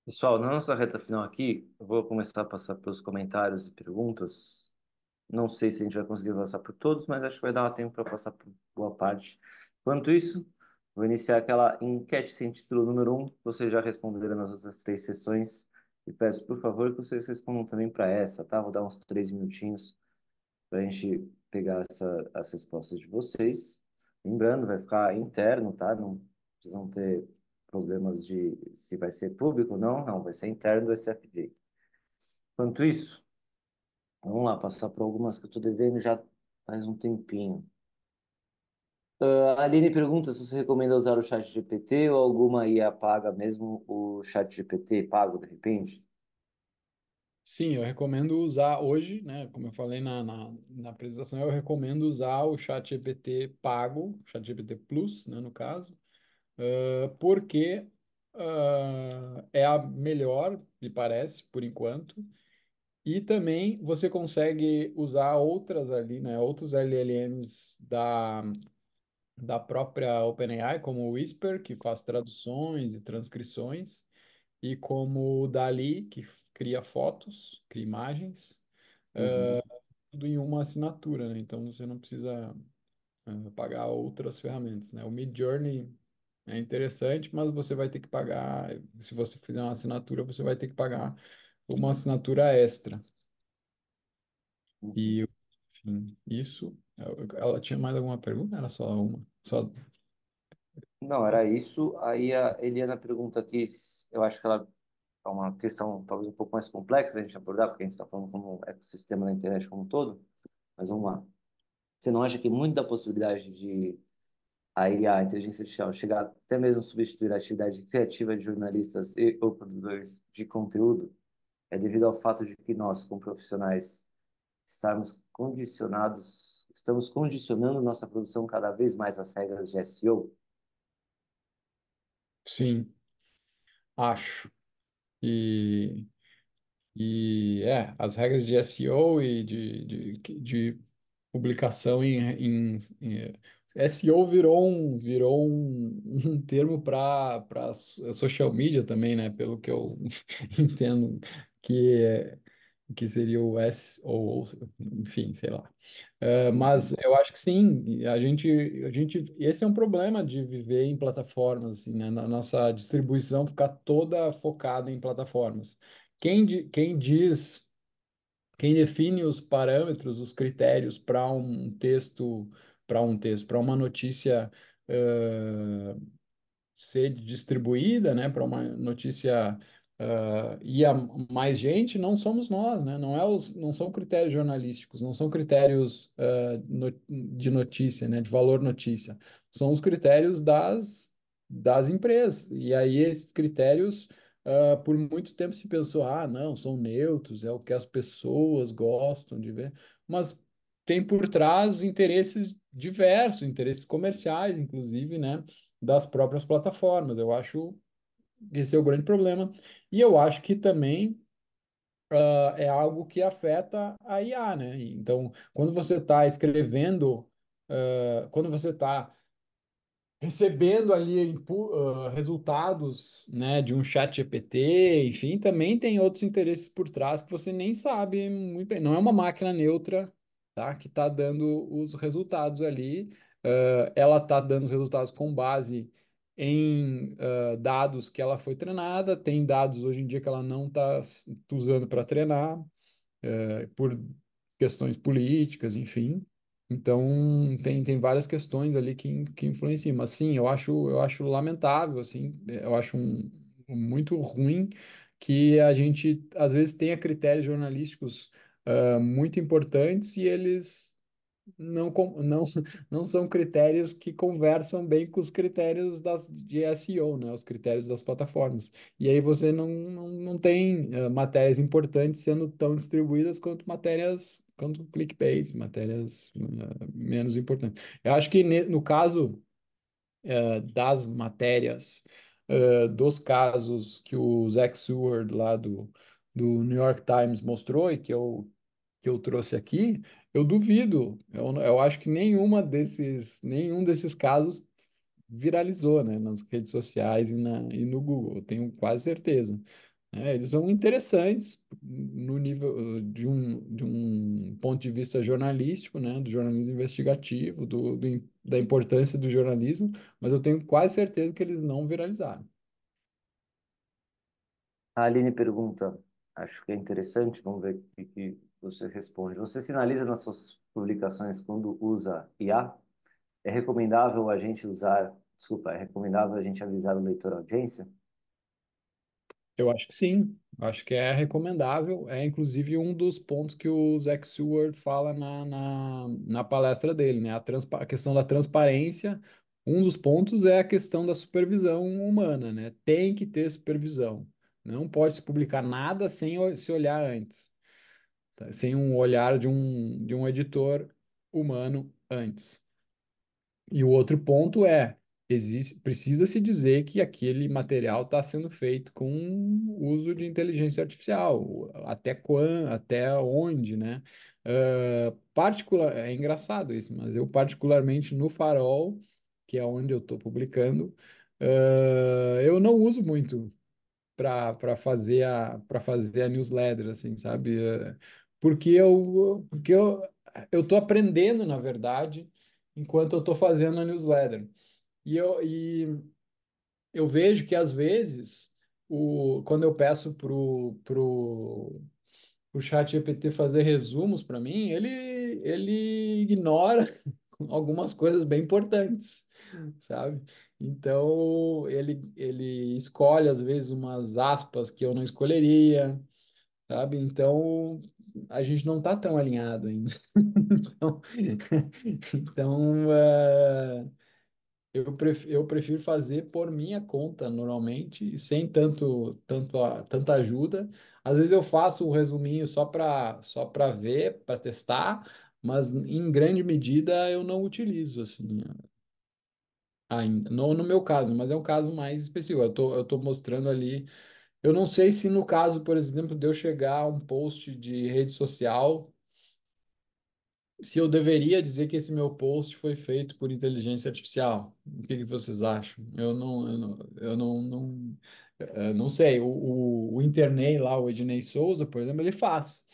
Speaker 1: Pessoal, na nossa reta final aqui, eu vou começar a passar pelos comentários e perguntas. Não sei se a gente vai conseguir passar por todos, mas acho que vai dar tempo para passar por boa parte. Enquanto isso, vou iniciar aquela enquete sem título número um. Vocês já responderam nas outras três sessões. E peço, por favor, que vocês respondam também para essa, tá? Vou dar uns 3 minutinhos para a gente pegar as respostas de vocês. Lembrando, vai ficar interno, tá? Não vocês vão ter problemas de se vai ser público ou não. Não, vai ser interno do SFJ. Enquanto isso, vamos lá, passar por algumas que eu estou devendo já faz um tempinho. A Aline pergunta se você recomenda usar o chat GPT ou alguma IA paga mesmo o chat GPT pago, de repente?
Speaker 2: Sim, eu recomendo usar hoje, né? Como eu falei na apresentação, eu recomendo usar o ChatGPT pago, ChatGPT Plus, né, no caso, porque é a melhor, me parece, por enquanto. E também você consegue usar outras ali, né? Outros LLMs da própria OpenAI, como o Whisper, que faz traduções e transcrições, e como o Dali, que cria fotos, cria imagens
Speaker 1: Uhum,
Speaker 2: tudo em uma assinatura, né? Então você não precisa pagar outras ferramentas, né? O Midjourney é interessante, mas você vai ter que pagar, se você fizer uma assinatura, você vai ter que pagar uma assinatura extra.
Speaker 1: uhum.
Speaker 2: E, enfim, isso. Ela tinha mais alguma pergunta? Era só uma? Só.
Speaker 1: Não, era isso. Aí a Eliana pergunta aqui, eu acho que ela é uma questão talvez um pouco mais complexa a gente abordar, porque a gente está falando como um ecossistema da internet como um todo, mas vamos lá. Você não acha que muito da possibilidade de a IA, a inteligência artificial, chegar até mesmo a substituir a atividade criativa de jornalistas e ou produtores de conteúdo é devido ao fato de que nós, como profissionais, estamos condicionando nossa produção cada vez mais às regras de SEO?
Speaker 2: Sim, acho. E, as regras de SEO e de publicação SEO virou um termo para social media também, né? Pelo que eu entendo que, que seria o SEO, enfim, sei lá. Mas
Speaker 1: Uhum,
Speaker 2: eu acho que sim, e esse é um problema de viver em plataformas, assim, né? Na nossa distribuição ficar toda focada em plataformas. Quem diz quem define os parâmetros, os critérios para uma notícia ser distribuída, né, para uma notícia ir a mais gente, não somos nós, né? Não são critérios jornalísticos, não são critérios de notícia, né, de valor notícia. São os critérios das empresas. E aí esses critérios por muito tempo se pensou, ah, não, são neutros, é o que as pessoas gostam de ver, mas tem por trás interesses diversos, interesses comerciais, inclusive, né, das próprias plataformas. Eu acho que esse é o grande problema. E eu acho que também é algo que afeta a IA, né? Então, quando você está escrevendo, quando você está recebendo ali resultados, né, de um chat GPT, enfim, também tem outros interesses por trás que você nem sabe muito bem. Não é uma máquina neutra, tá, que está dando os resultados ali. Ela está dando os resultados com base em dados que ela foi treinada. Tem dados hoje em dia que ela não está usando para treinar por questões políticas, enfim. Então, tem várias questões ali que influenciam. Mas, sim, eu acho lamentável, assim, eu acho muito ruim que a gente, às vezes, tenha critérios jornalísticos muito importantes e eles não, não são critérios que conversam bem com os critérios de SEO, né? Os critérios das plataformas. E aí você não tem matérias importantes sendo tão distribuídas quanto clickbait, matérias menos importantes. Eu acho que no caso das matérias, dos casos que o Zach Seward lá do New York Times mostrou e que eu trouxe aqui, eu duvido. Eu acho que nenhum desses casos viralizou, né, nas redes sociais e no Google, eu tenho quase certeza. Eles são interessantes no nível de um ponto de vista jornalístico, né, do jornalismo investigativo, da importância do jornalismo, mas eu tenho quase certeza que eles não viralizaram.
Speaker 1: A Aline pergunta, acho que é interessante, vamos ver o que você responde. Você sinaliza nas suas publicações quando usa IA? É recomendável a gente usar, desculpa, é recomendável a gente avisar o leitor à audiência?
Speaker 2: Eu acho que sim, acho que é recomendável. É inclusive um dos pontos que o Zach Stewart fala na palestra dele, né? A questão da transparência. Um dos pontos é a questão da supervisão humana, né? Tem que ter supervisão. Não pode se publicar nada sem se olhar antes, tá? Sem um olhar de um editor humano antes. E o outro ponto precisa-se dizer que aquele material está sendo feito com uso de inteligência artificial, até quando, até onde, né? É engraçado isso, mas eu particularmente no Farol, que é onde eu estou publicando, eu não uso muito para fazer a newsletter, assim, sabe? Porque eu tô aprendendo, na verdade, enquanto eu tô fazendo a newsletter. E eu vejo que às vezes quando eu peço pro chat GPT fazer resumos para mim, ele ignora algumas coisas bem importantes, sabe? Então, ele escolhe, às vezes, umas aspas que eu não escolheria, sabe? Então, a gente não está tão alinhado ainda. Então, eu prefiro fazer por minha conta, normalmente, sem tanta ajuda. Às vezes eu faço um resuminho só para ver, para testar, mas em grande medida eu não utilizo, assim, ainda. No meu caso, mas é um caso mais específico. Eu tô mostrando ali. Eu não sei se no caso, por exemplo, de eu chegar a um post de rede social, se eu deveria dizer que esse meu post foi feito por inteligência artificial. O que que vocês acham? Eu não sei. O Internei lá, o Ednei Souza, por exemplo, ele faz.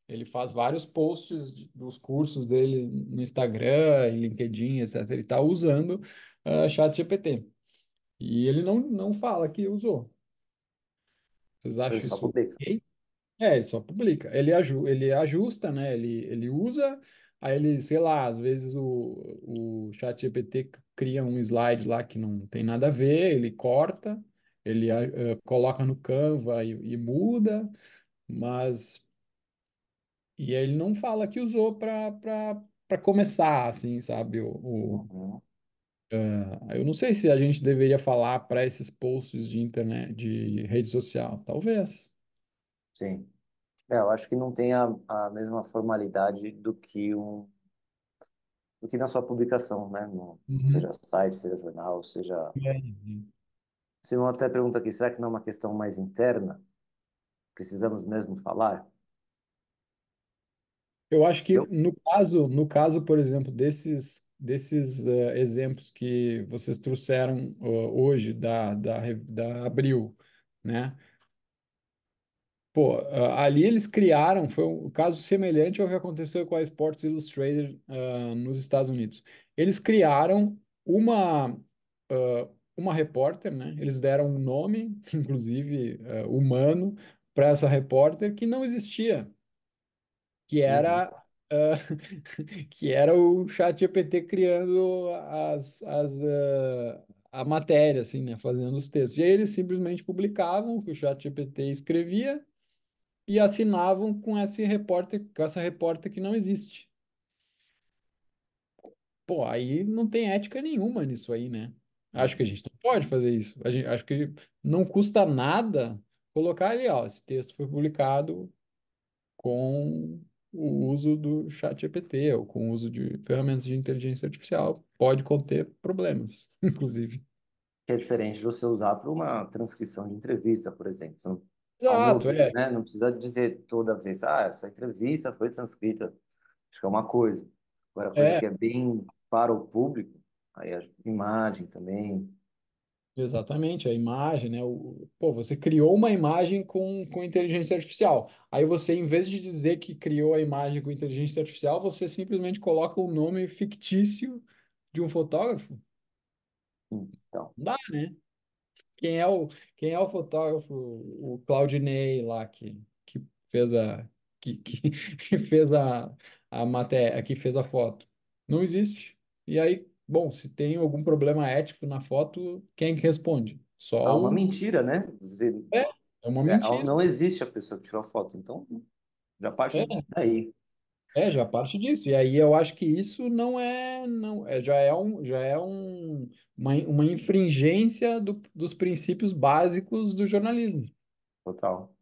Speaker 2: Ele faz vários posts dos cursos dele no Instagram, em LinkedIn, etc. Ele está usando ChatGPT. E ele não fala que usou. Vocês
Speaker 1: Ele
Speaker 2: acham
Speaker 1: só
Speaker 2: isso
Speaker 1: publica.
Speaker 2: ok? Ele só publica. Ele ajusta, né? Ele usa, aí ele, sei lá, às vezes o ChatGPT cria um slide lá que não tem nada a ver, ele corta, ele coloca no Canva e muda, mas e aí ele não fala que usou para começar, assim, sabe?
Speaker 1: Uhum.
Speaker 2: Eu não sei se a gente deveria falar para esses posts de internet, de rede social. Talvez.
Speaker 1: Sim. Eu acho que não tem a mesma formalidade do que na sua publicação, né? Seja
Speaker 2: Uhum.
Speaker 1: site, seja jornal, seja.
Speaker 2: É.
Speaker 1: Simão até pergunta aqui, será que não é uma questão mais interna? Precisamos mesmo falar?
Speaker 2: Eu acho que
Speaker 1: Eu,
Speaker 2: no caso, por exemplo, desses exemplos que vocês trouxeram hoje da Abril, né? Pô, ali eles criaram, foi um caso semelhante ao que aconteceu com a Sports Illustrated, nos Estados Unidos. Eles criaram uma repórter, né? Eles deram um nome, inclusive, humano, para essa repórter que não existia, que
Speaker 1: Uhum.
Speaker 2: era, ah, que era o ChatGPT criando a matéria, assim, né? Fazendo os textos. E aí eles simplesmente publicavam o que o ChatGPT escrevia e assinavam com esse repórter, com essa repórter que não existe. Pô, aí não tem ética nenhuma nisso aí, né? Acho que a
Speaker 1: Uhum.
Speaker 2: gente não pode fazer isso. Acho que não custa nada colocar ali, ó, esse texto foi publicado com o uso do ChatGPT ou com o uso de ferramentas de inteligência artificial. Pode conter problemas, inclusive.
Speaker 1: Que é diferente de você usar para uma transcrição de entrevista, por exemplo. Ao meu
Speaker 2: Exato,
Speaker 1: ver,
Speaker 2: é.
Speaker 1: né, não precisa dizer toda vez, essa entrevista foi transcrita. Acho que é uma coisa. Agora, coisa
Speaker 2: É,
Speaker 1: que é bem para o público, aí a imagem também.
Speaker 2: exatamente, a imagem, né? Pô, você criou uma imagem com inteligência artificial. Aí você, em vez de dizer que criou a imagem com inteligência artificial, você simplesmente coloca o nome fictício de um fotógrafo.
Speaker 1: Então,
Speaker 2: Não dá, né? Quem é o, quem é o fotógrafo? O Claudinei lá que fez que fez a matéria, que fez a foto. Não existe. E aí, bom, se tem algum problema ético na foto, quem que responde? Só
Speaker 1: há uma
Speaker 2: o.
Speaker 1: mentira, né?
Speaker 2: É, é uma mentira.
Speaker 1: Não existe a pessoa que tirou a foto, então já parte
Speaker 2: É,
Speaker 1: daí.
Speaker 2: já parte disso. E aí eu acho que isso não é, uma infringência dos princípios básicos do jornalismo.
Speaker 1: Total.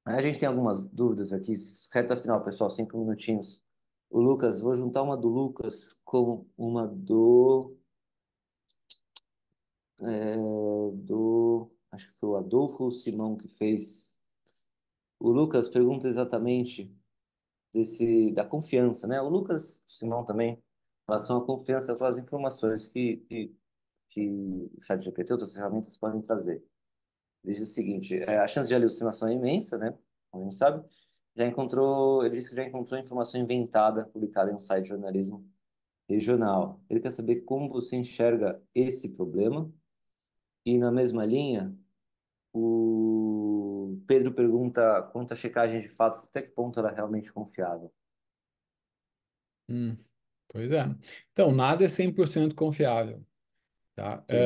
Speaker 1: Aí a gente tem algumas dúvidas aqui. Reta final, pessoal, 5 minutinhos. O Lucas, vou juntar uma do Lucas com uma acho que foi o Adolfo Simão que fez. O Lucas pergunta exatamente da confiança, né? O Lucas Simão também, em relação à confiança com as informações que o ChatGPT e outras ferramentas podem trazer. Ele diz o seguinte, a chance de alucinação é imensa, né? Como a gente sabe. Ele disse que já encontrou informação inventada, publicada em um site de jornalismo regional. Ele quer saber como você enxerga esse problema. E na mesma linha, o Pedro pergunta quanto à checagem de fatos, até que ponto ela é realmente confiável.
Speaker 2: Hum, pois é. Então, nada é 100% confiável, tá?
Speaker 1: Sim.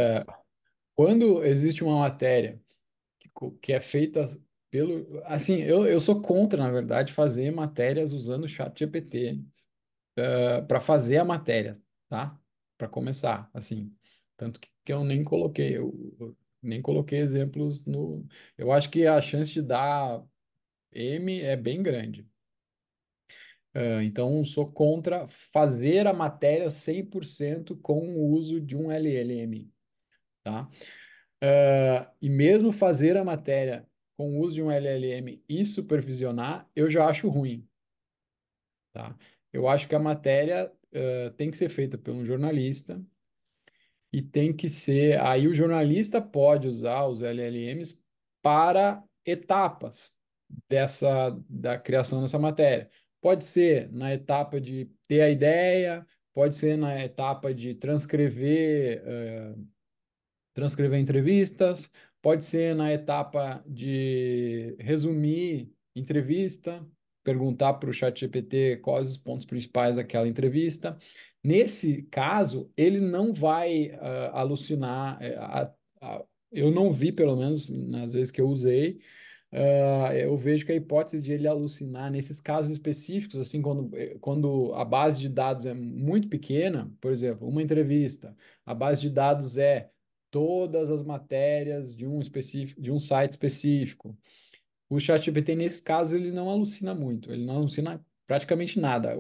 Speaker 2: Quando existe uma matéria que é feita pelo. Assim, eu sou contra, na verdade, fazer matérias usando o chat GPT para fazer a matéria, tá? Para começar, assim. Tanto que eu nem coloquei, eu nem coloquei exemplos no. Eu acho que a chance de dar M é bem grande. Então, sou contra fazer a matéria 100% com o uso de um LLM, tá? E mesmo fazer a matéria com o uso de um LLM e supervisionar, eu já acho ruim, tá? Eu acho que a matéria tem que ser feita por um jornalista e tem que ser. Aí o jornalista pode usar os LLMs para etapas da criação dessa matéria. Pode ser na etapa de ter a ideia, pode ser na etapa de transcrever entrevistas, pode ser na etapa de resumir entrevista, perguntar para o ChatGPT quais os pontos principais daquela entrevista. Nesse caso, ele não vai alucinar. Eu não vi, pelo menos nas vezes que eu usei, eu vejo que a hipótese de ele alucinar nesses casos específicos, assim, quando a base de dados é muito pequena, por exemplo, uma entrevista, a base de dados é todas as matérias de um específico, de um site específico. O ChatGPT, nesse caso, ele não alucina muito, ele não alucina praticamente nada.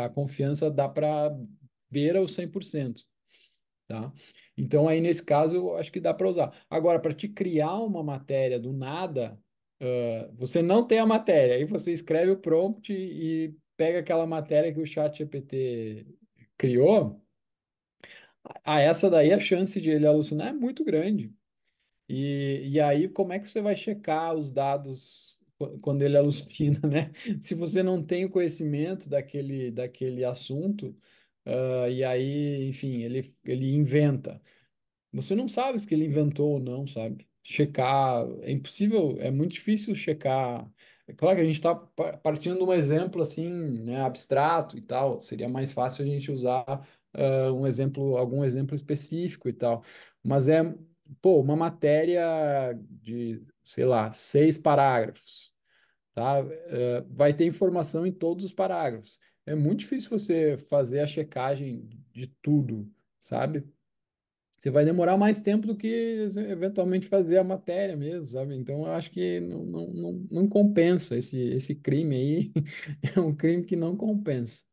Speaker 2: A confiança dá para beira os 100%, tá? Então, aí, nesse caso, eu acho que dá para usar. Agora, para te criar uma matéria do nada, você não tem a matéria, aí você escreve o prompt e pega aquela matéria que o ChatGPT criou, essa daí a chance de ele alucinar é muito grande. E aí, como é que você vai checar os dados quando ele alucina, né? Se você não tem o conhecimento daquele assunto, e aí, enfim, ele inventa. Você não sabe se que ele inventou ou não, sabe? Checar, é impossível, é muito difícil checar. É claro que a gente está partindo de um exemplo assim, né, abstrato e tal. Seria mais fácil a gente usar um exemplo, algum exemplo específico e tal. Mas pô, uma matéria de, sei lá, 6 parágrafos, tá? Vai ter informação em todos os parágrafos. É muito difícil você fazer a checagem de tudo, sabe? Você vai demorar mais tempo do que eventualmente fazer a matéria mesmo, sabe? Então, eu acho que não compensa esse crime aí. É um crime que não compensa.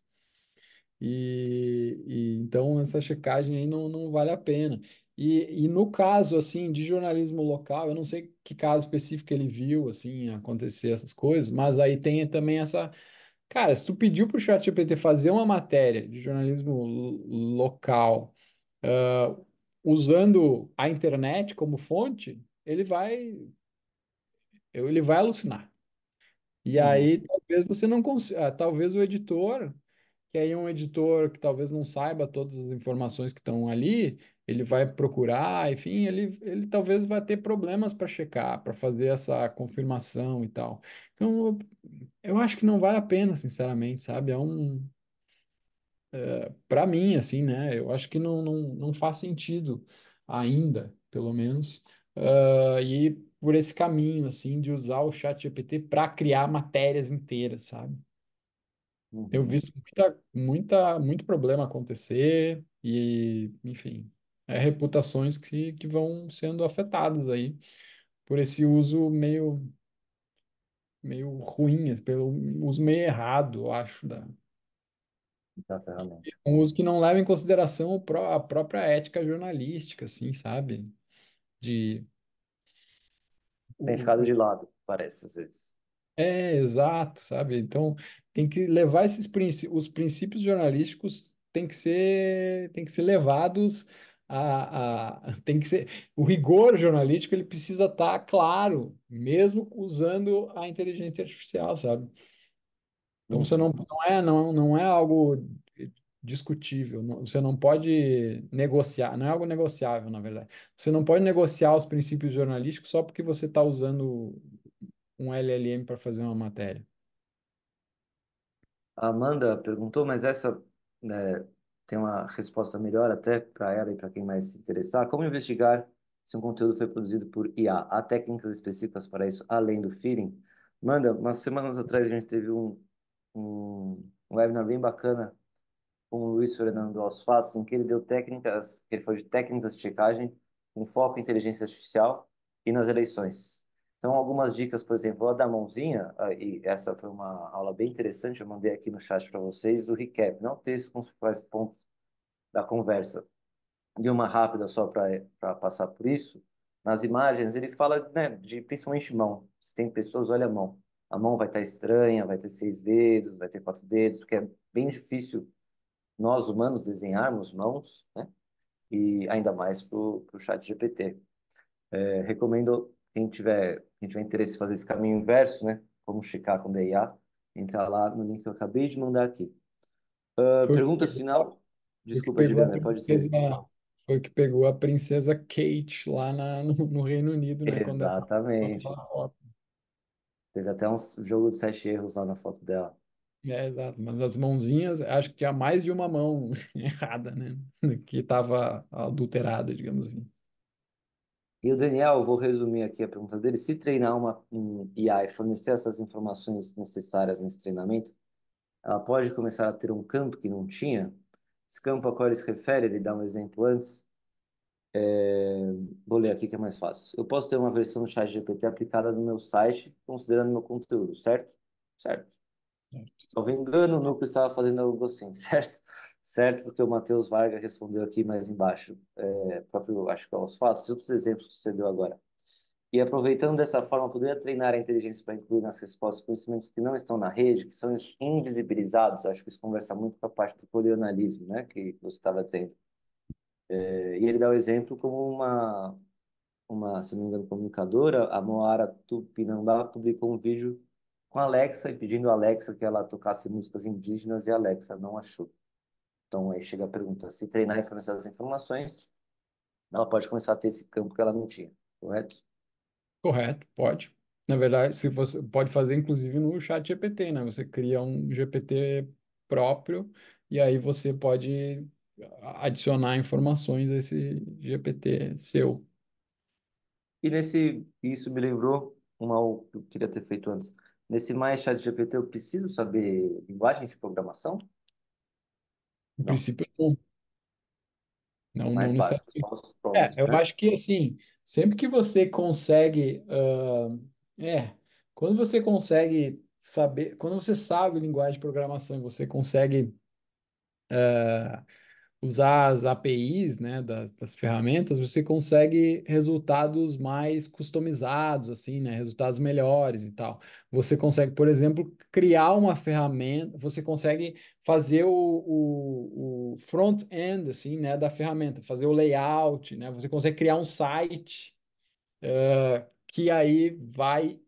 Speaker 2: Então, essa checagem aí não vale a pena. E no caso, assim, de jornalismo local, eu não sei que caso específico ele viu, assim, acontecer essas coisas, mas aí tem também essa... Cara, se tu pediu para o ChatGPT fazer uma matéria de jornalismo local ah, usando a internet como fonte, ele vai alucinar. E
Speaker 1: Uhum.
Speaker 2: aí talvez você não consiga, talvez o editor, que aí é um editor que talvez não saiba todas as informações que estão ali, ele vai procurar, enfim, ele talvez vai ter problemas para checar, para fazer essa confirmação e tal. Então, eu acho que não vale a pena, sinceramente, sabe? Para mim, assim, né? Eu acho que não faz sentido ainda, pelo menos, ir por esse caminho, assim, de usar o chat GPT para criar matérias inteiras, sabe? Tenho
Speaker 1: Uhum.
Speaker 2: visto muito problema acontecer e, enfim, reputações que vão sendo afetadas aí por esse uso meio ruim, pelo uso meio errado, eu acho,
Speaker 1: Da ferramenta.
Speaker 2: um uso que não leva em consideração a própria ética jornalística, assim, sabe? De
Speaker 1: Tem ficado
Speaker 2: o,
Speaker 1: de lado, parece, às vezes.
Speaker 2: exato, sabe? Então tem que levar os princípios jornalísticos tem que ser levados tem que ser o rigor jornalístico ele precisa estar claro, mesmo usando a inteligência artificial, sabe? Então você
Speaker 1: Uhum.
Speaker 2: não é algo discutível, você não pode negociar, não é algo negociável, na verdade. Você não pode negociar os princípios jornalísticos só porque você está usando um LLM para fazer uma matéria.
Speaker 1: A Amanda perguntou, mas essa, né, tem uma resposta melhor até para ela e para quem mais se interessar. Como investigar se um conteúdo foi produzido por IA? Há técnicas específicas para isso, além do feeding? Amanda, umas semanas atrás a gente teve um webinar bem bacana com o Luiz Fernando aos Fatos, em que ele deu técnicas, ele foi de técnicas de checagem com foco em inteligência artificial e nas eleições. Então, algumas dicas, por exemplo, a da mãozinha, e essa foi uma aula bem interessante, eu mandei aqui no chat para vocês, o recap, não texto com os principais pontos da conversa, de uma rápida só para passar por isso. Nas imagens, ele fala, né, de principalmente mão. Se tem pessoas, olha a mão. A mão vai estar estranha, vai ter 6 dedos, vai ter 4 dedos, porque é bem difícil nós humanos desenharmos mãos, né? E ainda mais para o chat GPT. Recomendo quem tiver interesse em fazer esse caminho inverso, né? Como checar com DIA, entrar lá no link que eu acabei de mandar aqui.
Speaker 2: Foi o que
Speaker 1: Pergunta
Speaker 2: pegou,
Speaker 1: final.
Speaker 2: foi o que
Speaker 1: Desculpa,
Speaker 2: pegou a
Speaker 1: Digana, pode
Speaker 2: princesa,
Speaker 1: dizer.
Speaker 2: foi o que pegou a princesa Kate lá no Reino Unido, né? Quando ela tirou
Speaker 1: Exatamente.
Speaker 2: aquela foto.
Speaker 1: Teve até um jogo de 7 erros lá na foto dela.
Speaker 2: Exato, mas as mãozinhas, acho que tinha mais de uma mão errada, né? Que estava adulterada, digamos assim.
Speaker 1: E o Daniel, eu vou resumir aqui a pergunta dele. Se treinar um IA e fornecer essas informações necessárias nesse treinamento, ela pode começar a ter um campo que não tinha? Esse campo a qual ele se refere, ele dá um exemplo antes. Vou ler aqui que é mais fácil. Eu posso ter uma versão do ChatGPT aplicada no meu site, considerando meu conteúdo, certo? Certo. Salvo engano, o Núcleo estava fazendo algo assim, certo? Certo, porque o Matheus Varga respondeu aqui mais embaixo, próprio, acho que aos fatos e outros exemplos que você deu agora. E aproveitando dessa forma, poderia treinar a inteligência para incluir nas respostas conhecimentos que não estão na rede, que são invisibilizados. Acho que isso conversa muito com a parte do colonialismo, né, que você estava dizendo. E ele dá o exemplo como se não me engano, comunicadora, a Moara Tupinambá publicou um vídeo com a Alexa e pedindo a Alexa que ela tocasse músicas indígenas e a Alexa não achou. Então aí chega a pergunta, se treinar e fornecer as informações, ela pode começar a ter esse campo que ela não tinha, correto?
Speaker 2: Correto, pode. Na verdade, se você pode fazer inclusive no chat GPT, né? Você cria um GPT próprio e aí você pode adicionar informações a esse GPT seu.
Speaker 1: Isso me lembrou algo que eu queria ter feito antes. Nesse mais chat GPT, eu preciso saber linguagem de programação?
Speaker 2: No
Speaker 1: Não,
Speaker 2: princípio, não,
Speaker 1: é
Speaker 2: não, não
Speaker 1: mais básico,
Speaker 2: necessariamente.
Speaker 1: só os prompts,
Speaker 2: Eu
Speaker 1: né?
Speaker 2: acho que assim, sempre que você consegue, quando você consegue saber, quando você sabe linguagem de programação e você consegue usar as APIs, né, das ferramentas, você consegue resultados mais customizados, assim, né, resultados melhores e tal. Você consegue, por exemplo, criar uma ferramenta, você consegue fazer o front-end, assim, né, da ferramenta, fazer o layout, né, você consegue criar um site que aí vai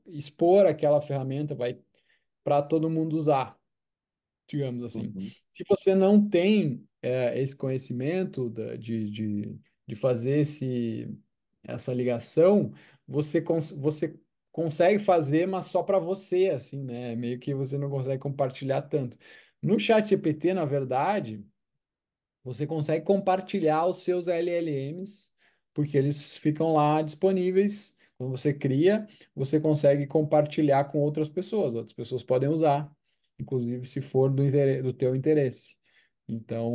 Speaker 2: expor aquela ferramenta, vai para todo mundo usar, digamos assim.
Speaker 1: Uhum,
Speaker 2: Se você não tem esse conhecimento de fazer essa ligação, você consegue fazer, mas só para você, assim, né? Meio que você não consegue compartilhar tanto. No chat GPT, na verdade, você consegue compartilhar os seus LLMs, porque eles ficam lá disponíveis. Quando você cria, você consegue compartilhar com outras pessoas podem usar, inclusive se for do teu interesse. Então,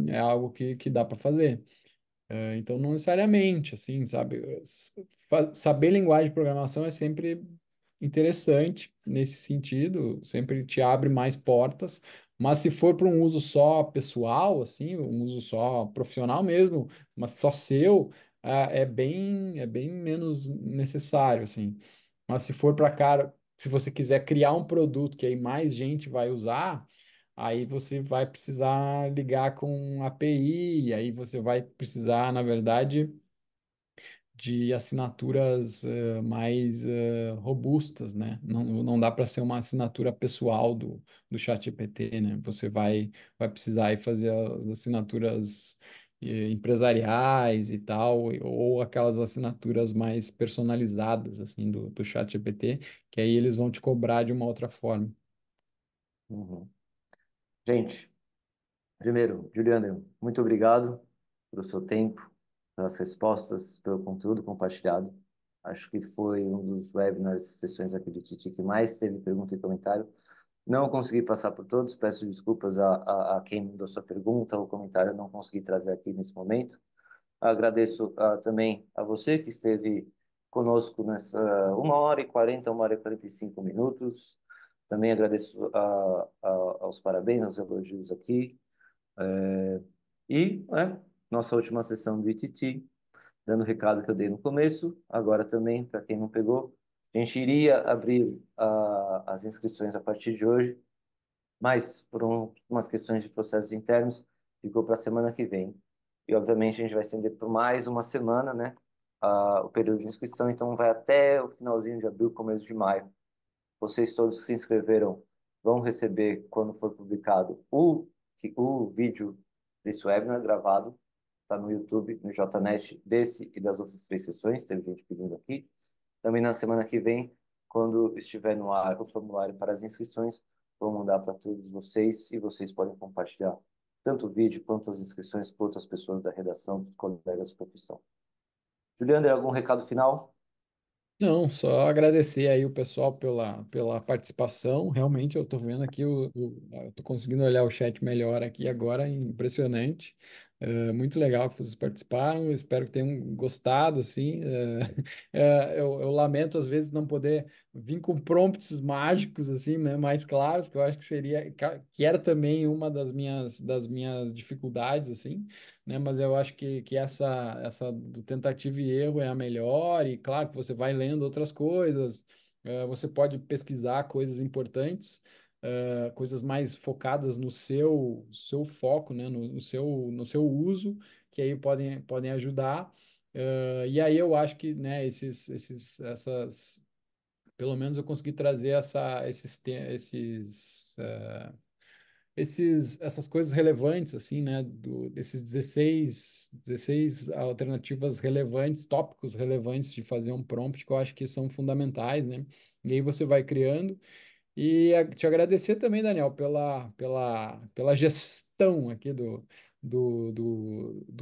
Speaker 2: é algo que dá para fazer. Então, não necessariamente, assim, sabe? Saber linguagem de programação é sempre interessante nesse sentido, sempre te abre mais portas, mas se for para um uso só pessoal, assim, um uso só profissional mesmo, mas só seu, é bem menos necessário, assim. Mas se for para cara, se você quiser criar um produto que aí mais gente vai usar, aí você vai precisar ligar com API, e aí você vai precisar, na verdade, de assinaturas mais robustas, né? Não dá para ser uma assinatura pessoal do ChatGPT, né? Você vai precisar aí fazer as assinaturas empresariais e tal, ou aquelas assinaturas mais personalizadas, assim, do ChatGPT, que aí eles vão te cobrar de uma outra forma.
Speaker 1: uhum. Gente, primeiro, Juliano, muito obrigado pelo seu tempo, pelas respostas, pelo conteúdo compartilhado. Acho que foi um dos webinars, sessões aqui do Titi que mais teve pergunta e comentário. Não consegui passar por todos, peço desculpas a quem mandou sua pergunta ou comentário, eu não consegui trazer aqui nesse momento. Agradeço também a você que esteve conosco nessa 1h40, 1h45 minutos. Também agradeço aos parabéns, aos elogios aqui. Nossa última sessão do ITT, dando o recado que eu dei no começo, agora também, para quem não pegou, a gente iria abrir as inscrições a partir de hoje, mas por umas questões de processos internos, ficou para a semana que vem. E, obviamente, a gente vai estender por mais uma semana, né? O período de inscrição, então vai até o finalzinho de abril, começo de maio. Vocês todos que se inscreveram vão receber, quando for publicado, o vídeo desse webinar gravado. Está no YouTube, no JNet, desse e das outras três sessões. Teve gente pedindo aqui. Também na semana que vem, quando estiver no ar o formulário para as inscrições, vou mandar para todos vocês e vocês podem compartilhar tanto o vídeo quanto as inscrições com outras pessoas da redação, dos colegas de profissão.
Speaker 2: Uhum.
Speaker 1: Juliander, algum recado final?
Speaker 2: Não, só agradecer aí o pessoal pela participação. Realmente eu estou vendo aqui, eu estou conseguindo olhar o chat melhor aqui agora, impressionante. Muito legal que vocês participaram, eu espero que tenham gostado, assim. Eu lamento às vezes não poder vir com prompts mágicos, assim, né, mais claros, que eu acho que seria, que era também uma das minhas dificuldades, assim, né? Mas eu acho que essa do tentativa e erro é a melhor, e claro que você vai lendo outras coisas, você pode pesquisar coisas importantes, coisas mais focadas no seu foco, né? No seu uso, que aí podem ajudar. E aí eu acho que, né, pelo menos eu consegui trazer essas coisas relevantes, assim, né, desses 16 alternativas relevantes, tópicos relevantes de fazer um prompt, que eu acho que são fundamentais, né? E aí você vai criando. E te agradecer também, Daniel, pela gestão aqui do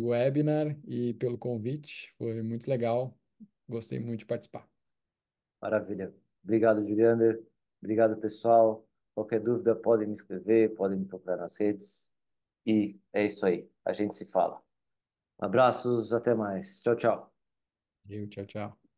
Speaker 2: webinar e pelo convite. Foi muito legal. Gostei muito de participar.
Speaker 1: Maravilha. Obrigado, Juliander. Obrigado, pessoal. Qualquer dúvida, podem me escrever, podem me procurar nas redes. E é isso aí. A gente se fala. Abraços, até mais. Tchau, tchau.
Speaker 2: Tchau, tchau.